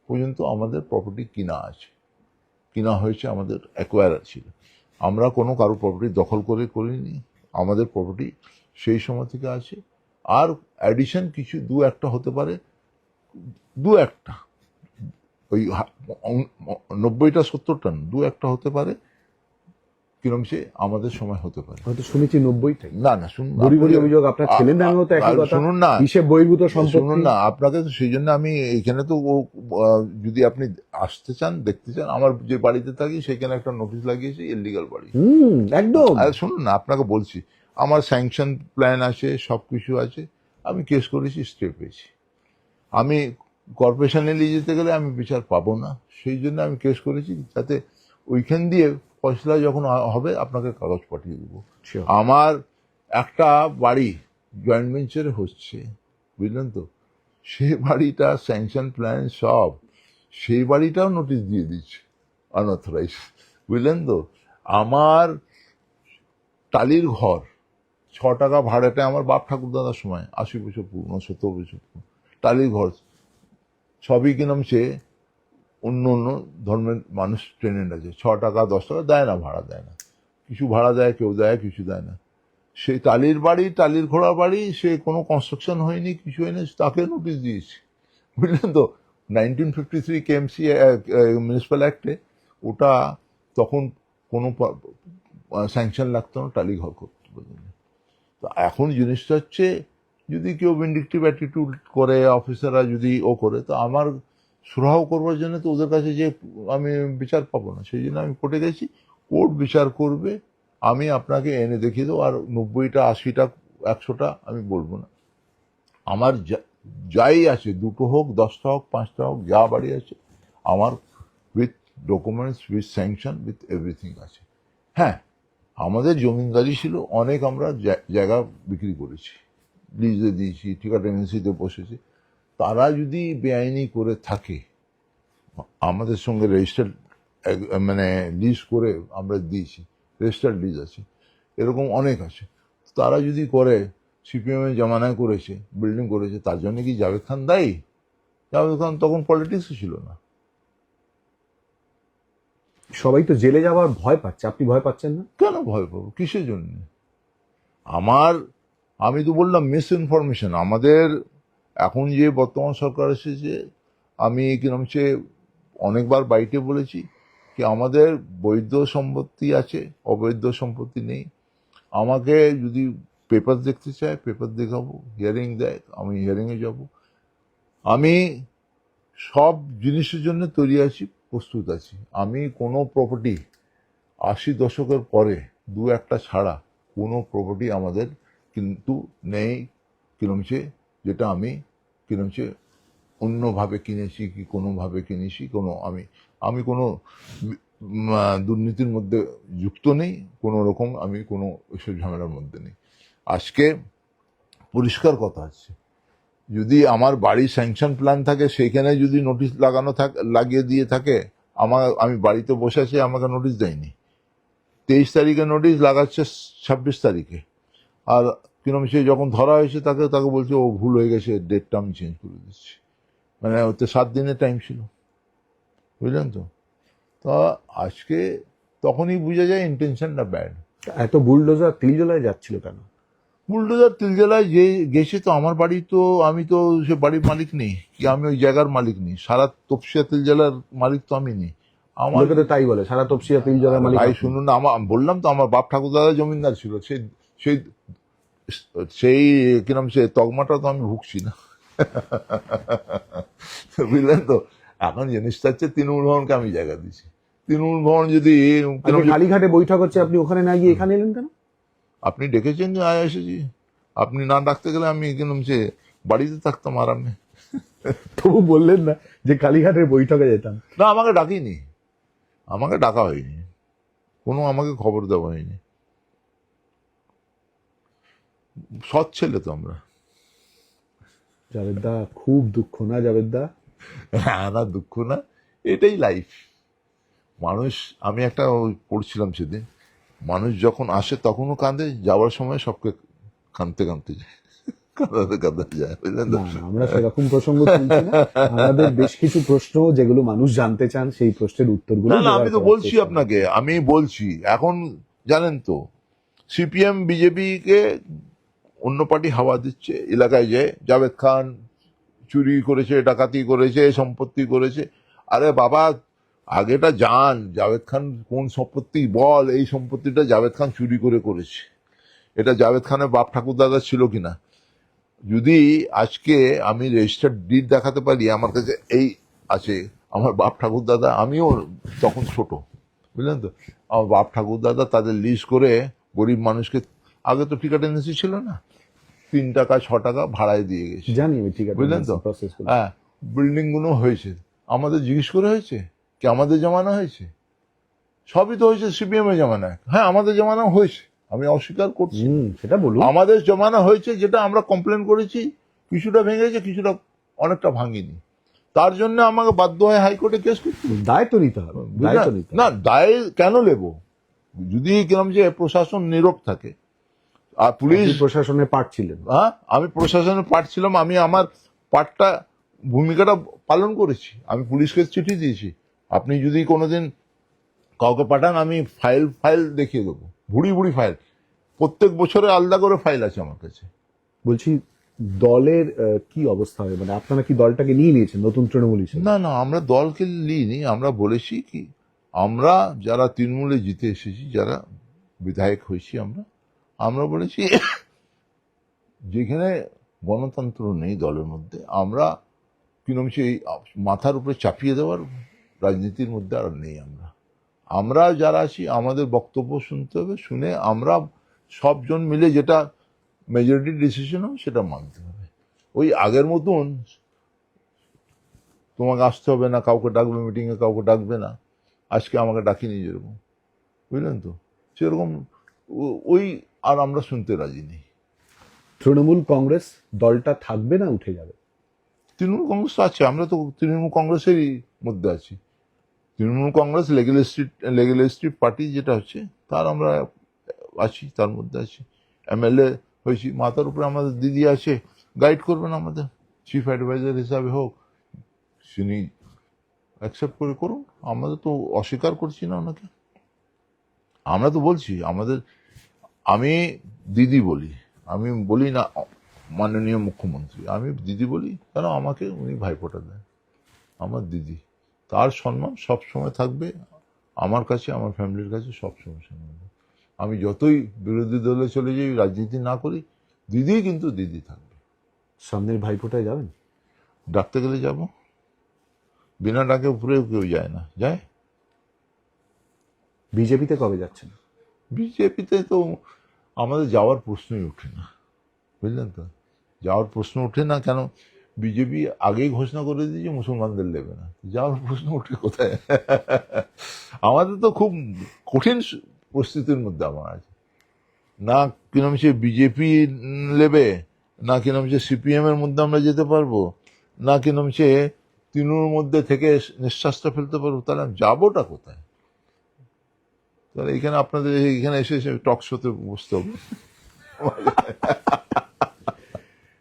পর্যন্ত আমাদের প্রপার্টি কিনা আছে, কিনা হয়েছে, আমাদের অ্যাকোয়ার ছিল। আমরা কোনো কারো প্রপার্টি দখল করে করিনি, আমাদের প্রপার্টি সেই সময় থেকে আছে। আর অ্যাডিশন কিছু দু একটা হতে পারে, দু একটা, ওই 90টা 70টা দু একটা হতে পারে, কিরম সে আমাদের সময় হতে পারে। হয়তো শুনেছি 90টাই। না না, শুনুন, ভুরি ভুরি অভিযোগ আপনার ছেলের নামেও তো একই কথা। শুনুন না, হিসেব বহির্ভূত শুনুন সম্পত্তি। না, আপনাকে তো সেই জন্য আমি এখানে তো যদি আপনি আসতে চান, দেখতে চান, আমার যে বাড়িতে থাকি সেখানে একটা নোটিশ লাগিয়েছি, ইললিগাল বাড়ি। একদম। আর শুনুন না, আপনাকে বলছি, আমার স্যাংশন প্ল্যান আছে, সবকিছু আছে, আমি কেস করেছি, স্টে পেয়েছি। আমি কর্পোরেশনে নিয়ে যেতে গেলে আমি বিচার পাবো না, সেই জন্য আমি কেস করেছি, যাতে ওইখান দিয়ে ফয়সলা যখন হবে আপনাকে কাগজ পাঠিয়ে দেবো। Sure. আমার একটা বাড়ি জয়েন্ট ভেঞ্চারে হচ্ছে, বুঝলেন তো, সেই বাড়িটা স্যাংশন প্ল্যান সব, সেই বাড়িটাও নোটিশ দিয়ে দিচ্ছে আনঅথরাইজ, বুঝলেন তো। আমার টালির ঘর 6 টাকা ভাড়াতে, আমার বাপ ঠাকুর দাদার সময়, 80 বছর পুরনো, 70 বছর পুরনো টালির ঘর, সবই কিরম সে অন্য অন্য ধর্মের মানুষ ট্রেনেন্ড আছে, 6 টাকা 10 টাকা দেয় না, ভাড়া দেয় না, কিছু ভাড়া দেয়, কেউ দেয়, কিছু দেয় না। সেই টালির বাড়ি, টালির ঘোড়া বাড়ি, সে কোনো কনস্ট্রাকশন হয়নি, কিছু হয়নি, তাকে নোটিশ দিয়েছি, বুঝলেন তো। 1953 কেএমসি মিউনিসিপ্যাল অ্যাক্টে ওটা তখন কোনো স্যাংশন লাগতো না টালি ঘর করতে, বুঝলেন। তো এখন জিনিসটা হচ্ছে, যদি কেউ ভিন্ডিকটিভ অ্যাটিটিউড করে, অফিসাররা যদি ও করে, তো আমার সুরাহ করবার জন্য তো ওদের কাছে যে আমি বিচার পাবো না, সেই জন্য আমি কোর্টে গেছি, কোর্ট বিচার করবে, আমি আপনাকে এনে দেখিয়ে দেবো। আর 90টা 80টা 100টা আমি বলবো না, আমার যাই আছে, 2টো হোক, 10টা হোক, 5টা হোক, যা বাড়ি আছে আমার with documents with sanction with everything আছে। হ্যাঁ, আমাদের জমিদারি ছিল, অনেক আমরা জায়গা বিক্রি করেছি, লিজে দিয়েছি, ঠিকা টেনেন্সিতে বসেছি। তারা যদি বেআইনি করে থাকে, আমাদের সঙ্গে রেজিস্টার্ড মানে লিজ করে আমরা দিয়েছি, রেজিস্টার্ড লিজ আছে, এরকম অনেক আছে। তারা যদি করে, সিপিএমের জামানায় করেছে, বিল্ডিং করেছে, তার জন্য কি জাভেদ খান দায়ী? জাভেদ খান তখন পলিটিক্সে ছিল না। সবাই তো জেলে যাওয়ার ভয় পাচ্ছে, আপনি ভয় পাচ্ছেন না? কেন ভয় পাবো, কিসের জন্য? আমি তো বললাম মিস ইনফরমেশন। আমাদের এখন যে বর্তমান সরকার এসেছে, আমি কিরম সে অনেকবার বাইটে বলেছি কি আমাদের বৈধ সম্পত্তি আছে, অবৈধ সম্পত্তি নেই। আমাকে যদি পেপার দেখতে চায় পেপার দেখাবো, হিয়ারিং দেয় আমি হিয়ারিংয়ে যাব। আমি সব জিনিসের জন্য তৈরি আছি, প্রস্তুত আছি। আমি কোনো প্রপার্টি 80 দশকের পরে দু একটা ছাড়া কোনো প্রপার্টি আমাদের কিন্তু নেই কিরমছে, যেটা আমি কিরমছে অন্যভাবে কিনেছি কি কোনোভাবে কিনেছি। আমি কোনো দুর্নীতির মধ্যে যুক্ত নেই, কোনো রকম আমি কোনো এসব ঝামেলার মধ্যে নেই। আজকে পরিষ্কার কথা আছে, যদি আমার বাড়ির স্যাংশন প্ল্যান থাকে, সেখানে যদি নোটিশ লাগিয়ে দিয়ে থাকে, আমি বাড়িতে বসে আছি, আমাকে নোটিশ দেয়নি। 23 তারিখে নোটিশ লাগাচ্ছে 26 তারিখে, আর কিরম সে যখন ধরা হয়েছে তাকে বলছে ও ভুল হয়ে গেছে, ডেটটা আমি চেঞ্জ করে দিচ্ছি। মানে ওতে 7 দিনের টাইম ছিল, বুঝলেন তো? তা আজকে তখনই বুঝা যায় ইন্টেনশনটা ব্যাড। এত বুলডোজার তিলজলায় যাচ্ছিল কেন? বুলডোজার তিলজলায় যে গেছে, তো আমার বাড়ি, তো আমি তো সে বাড়ির মালিক নেই, কি আমি ওই জায়গার মালিক নেই, সারা তপসিয়া তিলজলার মালিক তো আমি নেই। আমার লোকে তো তাই বলে, সারা তপসিয়া তিলজলার মালিক ভাই আপনি। শুনুন না, বললাম তো আমার বাপ ঠাকুর দাদা জমিদার ছিল। সেই সেই কিরম সে তকমাটা তো আমি ভুগছি না। বুঝলেন তো? এখন জিনিসটা হচ্ছে তৃণমূল ভবনকে আমি জায়গা দিচ্ছি। তৃণমূল ভবন যদি আজকে কালীঘাটে বৈঠক হচ্ছে, আপনি ওখানে না গিয়ে এখানে এলেন কেন? আপনি ডেকেছেন যে আয় এসেছি, আপনি না ডাকতে গেলে আমি কিরম সে বাড়িতে থাকতাম আরামে। তবু বললেন না যে কালীঘাটের বৈঠকে যেতাম। না, আমাকে ডাকিনি, আমাকে ডাকা হয়নি, কোনো আমাকে খবর দেওয়া হয়নি। সৎ ছেলে তো আমরা। জাভেদদা খুব দুঃখ না জাভেদদা? না দুঃখ না, এটাই লাইফ। মানুষ, আমি একটা পড়ছিলাম সেদিন, মানুষ যখন আসে তখনও কাঁদে, যাওয়ার সময় সবকে কাঁদতে কাঁদতে যায়, কাঁদাতে কাঁদাতে যায়, বুঝলেন তো? না না, আমরা সেরকম প্রসঙ্গ তুলছি না। আমাদের বেশ কিছু প্রশ্ন যেগুলো মানুষ জানতে চান, সেই প্রশ্নের উত্তরগুলো না না, জোগাড় আমি তো করার বলছি চেষ্টা আপনাকে, আমি বলছি এখন জানেন তো, সিপিএম বিজেপি কে অন্য পার্টি হাওয়া দিচ্ছে এলাকায়, যে জাভেদ খান চুরি করেছে, ডাকাতি করেছে, সম্পত্তি করেছে। আরে বাবা, আগেটা জান জাভেদ খান কোন সম্পত্তি, বল এই সম্পত্তিটা জাভেদ খান চুরি করেছে, এটা জাভেদ খানের বাপ ঠাকুর দাদা ছিল কিনা। যদি আজকে আমি রেজিস্টার্ড ডিড দেখাতে পারি, আমার কাছে এই আছে, আমার বাপ ঠাকুর দাদা, আমিও তখন ছোট, বুঝলেন তো, আমার বাপ ঠাকুর দাদা তাদের লিস্ট করে গরিব মানুষকে, আগে তো টিকা টেন্ডেন্সি ছিল না, 3 টাকা 6 টাকা ভাড়ায় দিয়ে গেছে, জানি আমি, ঠিক আছে, বুঝলেন তো? প্রসেস। হ্যাঁ, বিল্ডিং গুলো হয়েছে, আমাদের জিজ্ঞেস করে হয়েছে কি? আমাদের জমানা হয়েছে? সবই তো হয়েছে সিপিএম এর জমানায়। হ্যাঁ, আমাদের জমানা হয়েছে, আমি অস্বীকার করছি। সেটা বলুন। আমাদের জমানা হয়েছে, যেটা আমরা কমপ্লেন করেছি, কিছুটা ভেঙেছে, কিছুটা অনেকটা ভাঙিনি, তার জন্য আমাকে বাধ্য হয় হাইকোর্টে কেস করতে। দায় তো নিতে হবে, দায় তো নিতে হবে। না, দায় কেন নেব? যদি কিরম যে প্রশাসন নীরব থাকে, আর পুলিশ আপনি প্রশাসনের পার্ট ছিলেন। হ্যাঁ, আমি প্রশাসনের পার্ট ছিলাম, আমি আমার পার্টটা, ভূমিকাটা পালন করেছি। আমি পুলিশকে চিঠি দিয়েছি, আপনি যদি কোনোদিন কাউকে পাঠান, আমি ফাইল দেখিয়ে দেবো, ভুড়ি ভুড়ি ফাইল, প্রত্যেক বছরে আলাদা করে ফাইল আছে আমার কাছে। বলছি, দলের কি অবস্থা হবে? মানে আপনারা কি দলটাকে নিয়ে নিয়েছেন নতুন তৃণমূল হিসেবে? না না, আমরা দলকে নিইনি, আমরা বলেছি কি, আমরা যারা তৃণমূলে জিতে এসেছি, যারা বিধায়ক হয়েছি, আমরা বলেছি যেখানে গণতন্ত্র নেই দলের মধ্যে, আমরা কিরম সেই মাথার উপরে চাপিয়ে দেওয়ার রাজনীতির মধ্যে আর নেই। আমরা যারা আছি, আমাদের বক্তব্য শুনতে হবে, শুনে আমরা সবজন মিলে যেটা মেজরিটি ডিসিশন হবে সেটা মানতে হবে। ওই আগের মতন তোমাকে আসতে হবে না, কাউকে ডাকবে মিটিংয়ে, কাউকে ডাকবে না, আজকে আমাকে ডাকিনি যেরকম, বুঝলেন তো, সেরকম ওই আর আমরা শুনতে রাজি নেই। তৃণমূল কংগ্রেস দলটা থাকবে না উঠে যাবে? তৃণমূল কংগ্রেস তো আছে, আমরা তো তৃণমূল কংগ্রেসেরই মধ্যে আছি। তৃণমূল কংগ্রেস লেজিসলেটিভ পার্টি যেটা হচ্ছে তার আমরা আছি, তার মধ্যে আছি, এমএলএ হয়েছি। মাথার উপরে আমাদের দিদি আছে, গাইড করবেন আমাদের, চিফ অ্যাডভাইজার হিসাবে হোক, তিনি অ্যাকসেপ্ট করে করুন। আমাদের তো অস্বীকার করছি না ওনাকে, আমরা তো বলছি আমাদের, আমি দিদি বলি, আমি বলি না মাননীয় মুখ্যমন্ত্রী, আমি দিদি বলি, কেন আমাকে উনি ভাইফোঁটা দেন, আমার দিদি, তার সম্মান সব সময় থাকবে আমার কাছে, আমার ফ্যামিলির কাছে সবসময় সম্মান। আমি যতই বিরোধী দলে চলে যাই, রাজনীতি না করি, দিদি কিন্তু দিদি থাকবে। সামনের ভাইফোঁটায় যাবেন? ডাকতে গেলে যাব, বিনা ডাকে উপরেও কেউ যায় না, যায়। বিজেপিতে কবে যাচ্ছেন? বিজেপিতে তো আমাদের যাওয়ার প্রশ্নই ওঠে না, বুঝলেন তো, যাওয়ার প্রশ্ন ওঠে না। কেন? বিজেপি আগেই ঘোষণা করে দিয়েছে মুসলমানদের নেবে না, যাওয়ার প্রশ্ন ওঠে কোথায়? আমাদের তো খুব কঠিন পরিস্থিতির মধ্যে আমার আছে, না কিরম সে বিজেপি নেবে, না কিরম সে সিপিএম এর মধ্যে আমরা যেতে পারবো, না কিরম সে তৃণমূলের মধ্যে থেকে নিঃশ্বাসটা ফেলতে পারবো, তাহলে আমি যাবোটা কোথায়? তাহলে এখানে আপনাদের এখানে এসে টক শোতে বসতে হবে।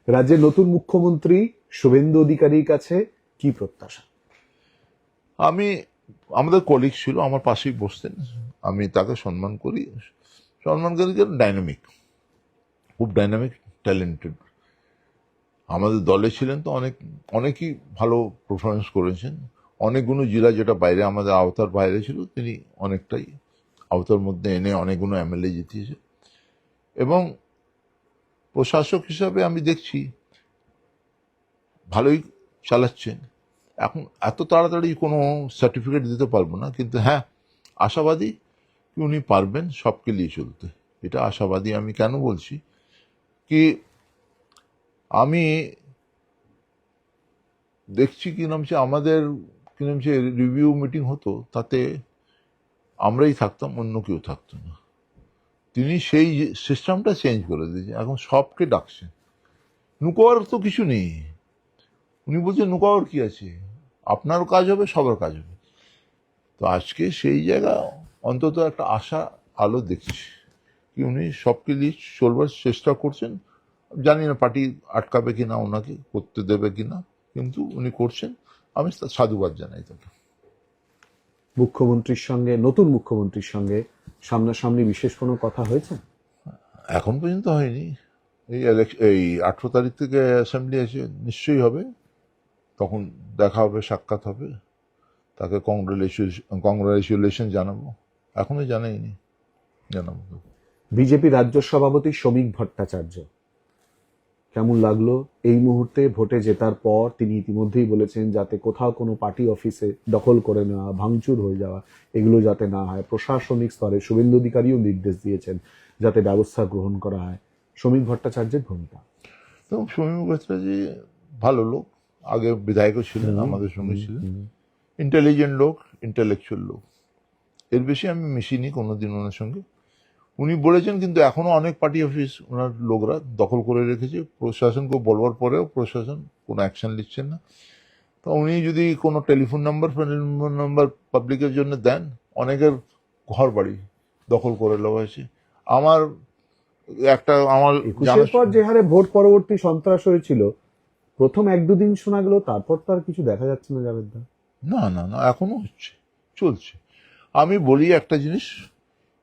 রাজ্যের নতুন মুখ্যমন্ত্রী শুভেন্দু অধিকারীর কাছে কি প্রত্যাশা? আমাদের কলিগ ছিল, আমার পাশেই বসতেন, আমি তাকে সম্মান করি, ডাইনামিক, খুব ডাইনামিক, ট্যালেন্টেড। আমাদের দলে ছিলেন তো অনেকই ভালো পারফরমেন্স করেছেন। অনেকগুলো জেলা যেটা বাইরে আমাদের আওতার বাইরে ছিল, তিনি অনেকটাই আওতার মধ্যে এনে অনেকগুলো এমএলএ জিতিয়েছে। এবং প্রশাসক হিসাবে আমি দেখছি ভালোই চালাচ্ছেন। এখন এত তাড়াতাড়ি কোনো সার্টিফিকেট দিতে পারবো না, কিন্তু হ্যাঁ আশাবাদী কি উনি পারবেন সবকে নিয়ে চলতে, এটা আশাবাদী। আমি কেন বলছি কি, আমি দেখছি কি নাম সে আমাদের কি নাম সে রিভিউ মিটিং হতো, তাতে আমরাই থাকতাম, অন্য কেউ থাকতো না। তিনি সেই সিস্টেমটা চেঞ্জ করে দিয়েছে, এখন সবকে ডাকছেন। নুকোয়ার তো কিছু নেই, উনি বলছেন নুকোয়ার কি আছে, আপনারও কাজ হবে, সবার কাজ হবে। তো আজকে সেই জায়গা অন্তত একটা আশা আলো দেখছি কি উনি সবকে নিয়ে চলবার চেষ্টা করছেন। জানি না পার্টি আটকাবে কিনা, ওনাকে করতে দেবে কিনা, কিন্তু উনি করছেন, আমি সাধুবাদ জানাই তাকে। নতুন মুখ্যমন্ত্রীর সঙ্গে সামনাসামনি বিশেষ কোনো কথা হয়েছে? এখন পর্যন্ত হয়নি। এই 18 তারিখ থেকে অ্যাসেম্বলি আছে, নিশ্চয়ই হবে, তখন দেখা হবে, সাক্ষাৎ হবে, তাকে কংগ্রাচুলেশন জানাবো। এখনো জানাইনি, জানাবো। বিজেপি রাজ্য সভাপতি শ্রমিক ভট্টাচার্য, কেমন লাগলো এই মুহূর্তে ভোটে জেতার পর? তিনি ইতিমধ্যেই বলেছেন যাতে কোথাও কোনো পার্টি অফিসে দখল করে নেওয়া, ভাঙচুর হয়ে যাওয়া, এগুলো যাতে না হয়। প্রশাসনিক স্তরে শুভেন্দু অধিকারীও নির্দেশ দিয়েছেন যাতে ব্যবস্থা গ্রহণ করা হয়। শ্রমিক ভট্টাচার্যের ভূমিকা? তো শ্রমিক ভট্টাচার্য ভালো লোক, আগে বিধায়কও ছিলেন, আমাদের সঙ্গে ছিলেন, ইন্টেলিজেন্ট লোক, ইন্টেলেকচুয়াল লোক। এর বেশি আমি মিশিনি কোনোদিন ওনার সঙ্গে। উনি বলেছেন, কিন্তু এখনো অনেক পার্টি অফিস ওনার লোকরা দখল করে রেখেছে, প্রশাসনকে বলবার পরেও প্রশাসন কোনো অ্যাকশন নিচ্ছেন না। তো উনি যদি কোনো টেলিফোন নাম্বার পাবলিকের জন্য দেন, অনেকের ঘর বাড়ি দখল করে নেওয়া হয়েছে। আমার একুশের পর যে হারে ভোট পরবর্তী সন্ত্রাস হয়েছিল, প্রথম 1-2 দিন শোনা গেল, তারপর তো আর কিছু দেখা যাচ্ছে না জাভেদদা। না না না, এখনো হচ্ছে, চলছে। আমি বলি একটা জিনিস,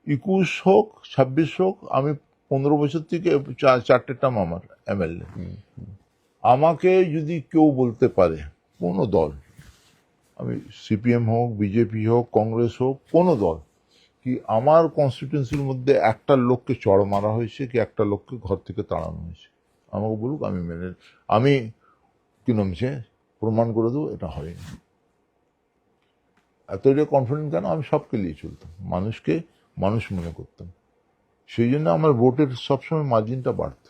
21 হোক 26 হোক, আমি 15 বছর থেকে 4টে টার্ম আমার এমএলএ। আমাকে যদি কেউ বলতে পারে, কোনো দল, আমি সিপিএম হোক, বিজেপি হোক, কংগ্রেস হোক, কোনো দল, কি আমার কনস্টিটিউয়েন্সির মধ্যে একটা লোককে চড় মারা হয়েছে, কি একটা লোককে ঘর থেকে তাড়ানো হয়েছে, আমাকে বলুক, আমি কি নামছে প্রমাণ করে দেবো এটা হয়নি। এতটা কনফিডেন্ট কেন? আমি সবকে নিয়ে চলতাম, মানুষকে মানুষ মনে করতাম, সেই জন্য আমার ভোটের সবসময় মার্জিনটা বাড়ত।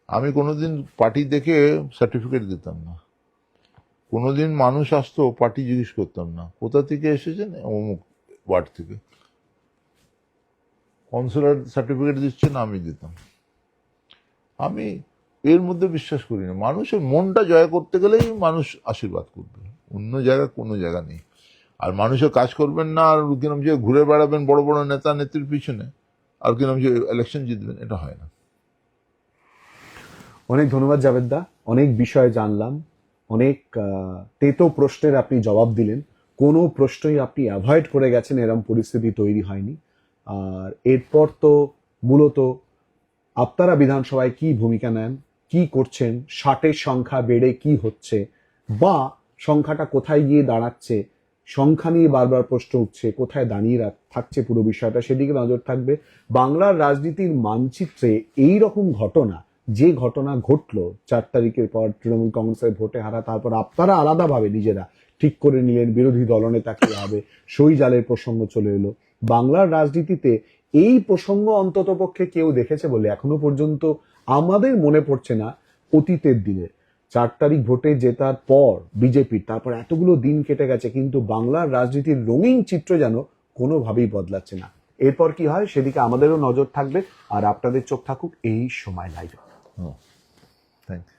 আমি কোনোদিন পার্টি দেখে সার্টিফিকেট দিতাম না, কোনোদিন মানুষ আসতো পার্টি জিজ্ঞেস করতাম না, কোথা থেকে এসেছেন, অমুক ওয়ার্ড থেকে, কনসুলার সার্টিফিকেট দিচ্ছেন, আমি দিতাম। আমি এর মধ্যে বিশ্বাস করি না। মানুষের মনটা জয় করতে গেলেই মানুষ আশীর্বাদ করবে, অন্য জায়গায় কোনো জায়গা নেই। আর মানুষের কাজ করবেন না, আর কিরম যে ঘুরে বেড়াবেন বড় বড় নেতা নেত্রীর পিছনে, আর কিরম যে ইলেকশন জিতবেন, এটা হয় না। অনেক ধন্যবাদ জাভেদদা, অনেক বিষয় জানলাম, অনেক তেতো প্রশ্নের আপনি জবাব দিলেন, কোনো প্রশ্নই আপনি অ্যাভয়েড করে গেছেন, এরম পরিস্থিতি তৈরি হয়নি। আর এরপর তো মূলত আপনারা বিধানসভায় কি ভূমিকা নেন, কি করছেন, 60-এর সংখ্যা বেড়ে কি হচ্ছে, বা সংখ্যাটা কোথায় গিয়ে দাঁড়াচ্ছে, সংখ্যা নিয়ে বারবার প্রশ্ন উঠছে, কোথায় দাঁড়িয়ে থাকছে পুরো বিষয়টা, সেদিকে নজর থাকবে। বাংলার রাজনীতির মানচিত্রে এই রকম ঘটনা, যে ঘটনা ঘটলো 4 তারিখের পর তৃণমূল কংগ্রেসের ভোটে হারা, তারপর আপনারা আলাদাভাবে নিজেরা ঠিক করে নিলেন বিরোধী দলনেতা কে হবে, সই জালের প্রসঙ্গ চলে এলো। বাংলার রাজনীতিতে এই প্রসঙ্গ অন্ততপক্ষে কেউ দেখেছে বলে এখনো পর্যন্ত আমাদের মনে পড়ছে না। অতীতের দিনে 4 তারিখ ভোটে জেতার পর বিজেপির, তারপর এতগুলো দিন কেটে গেছে, কিন্তু বাংলার রাজনীতির রঙিন চিত্র যেন কোনোভাবেই বদলাচ্ছে না। এরপর কি হয় সেদিকে আমাদেরও নজর থাকবে, আর আপনাদের চোখ থাকুক এই সময় লাইভে। Thank you.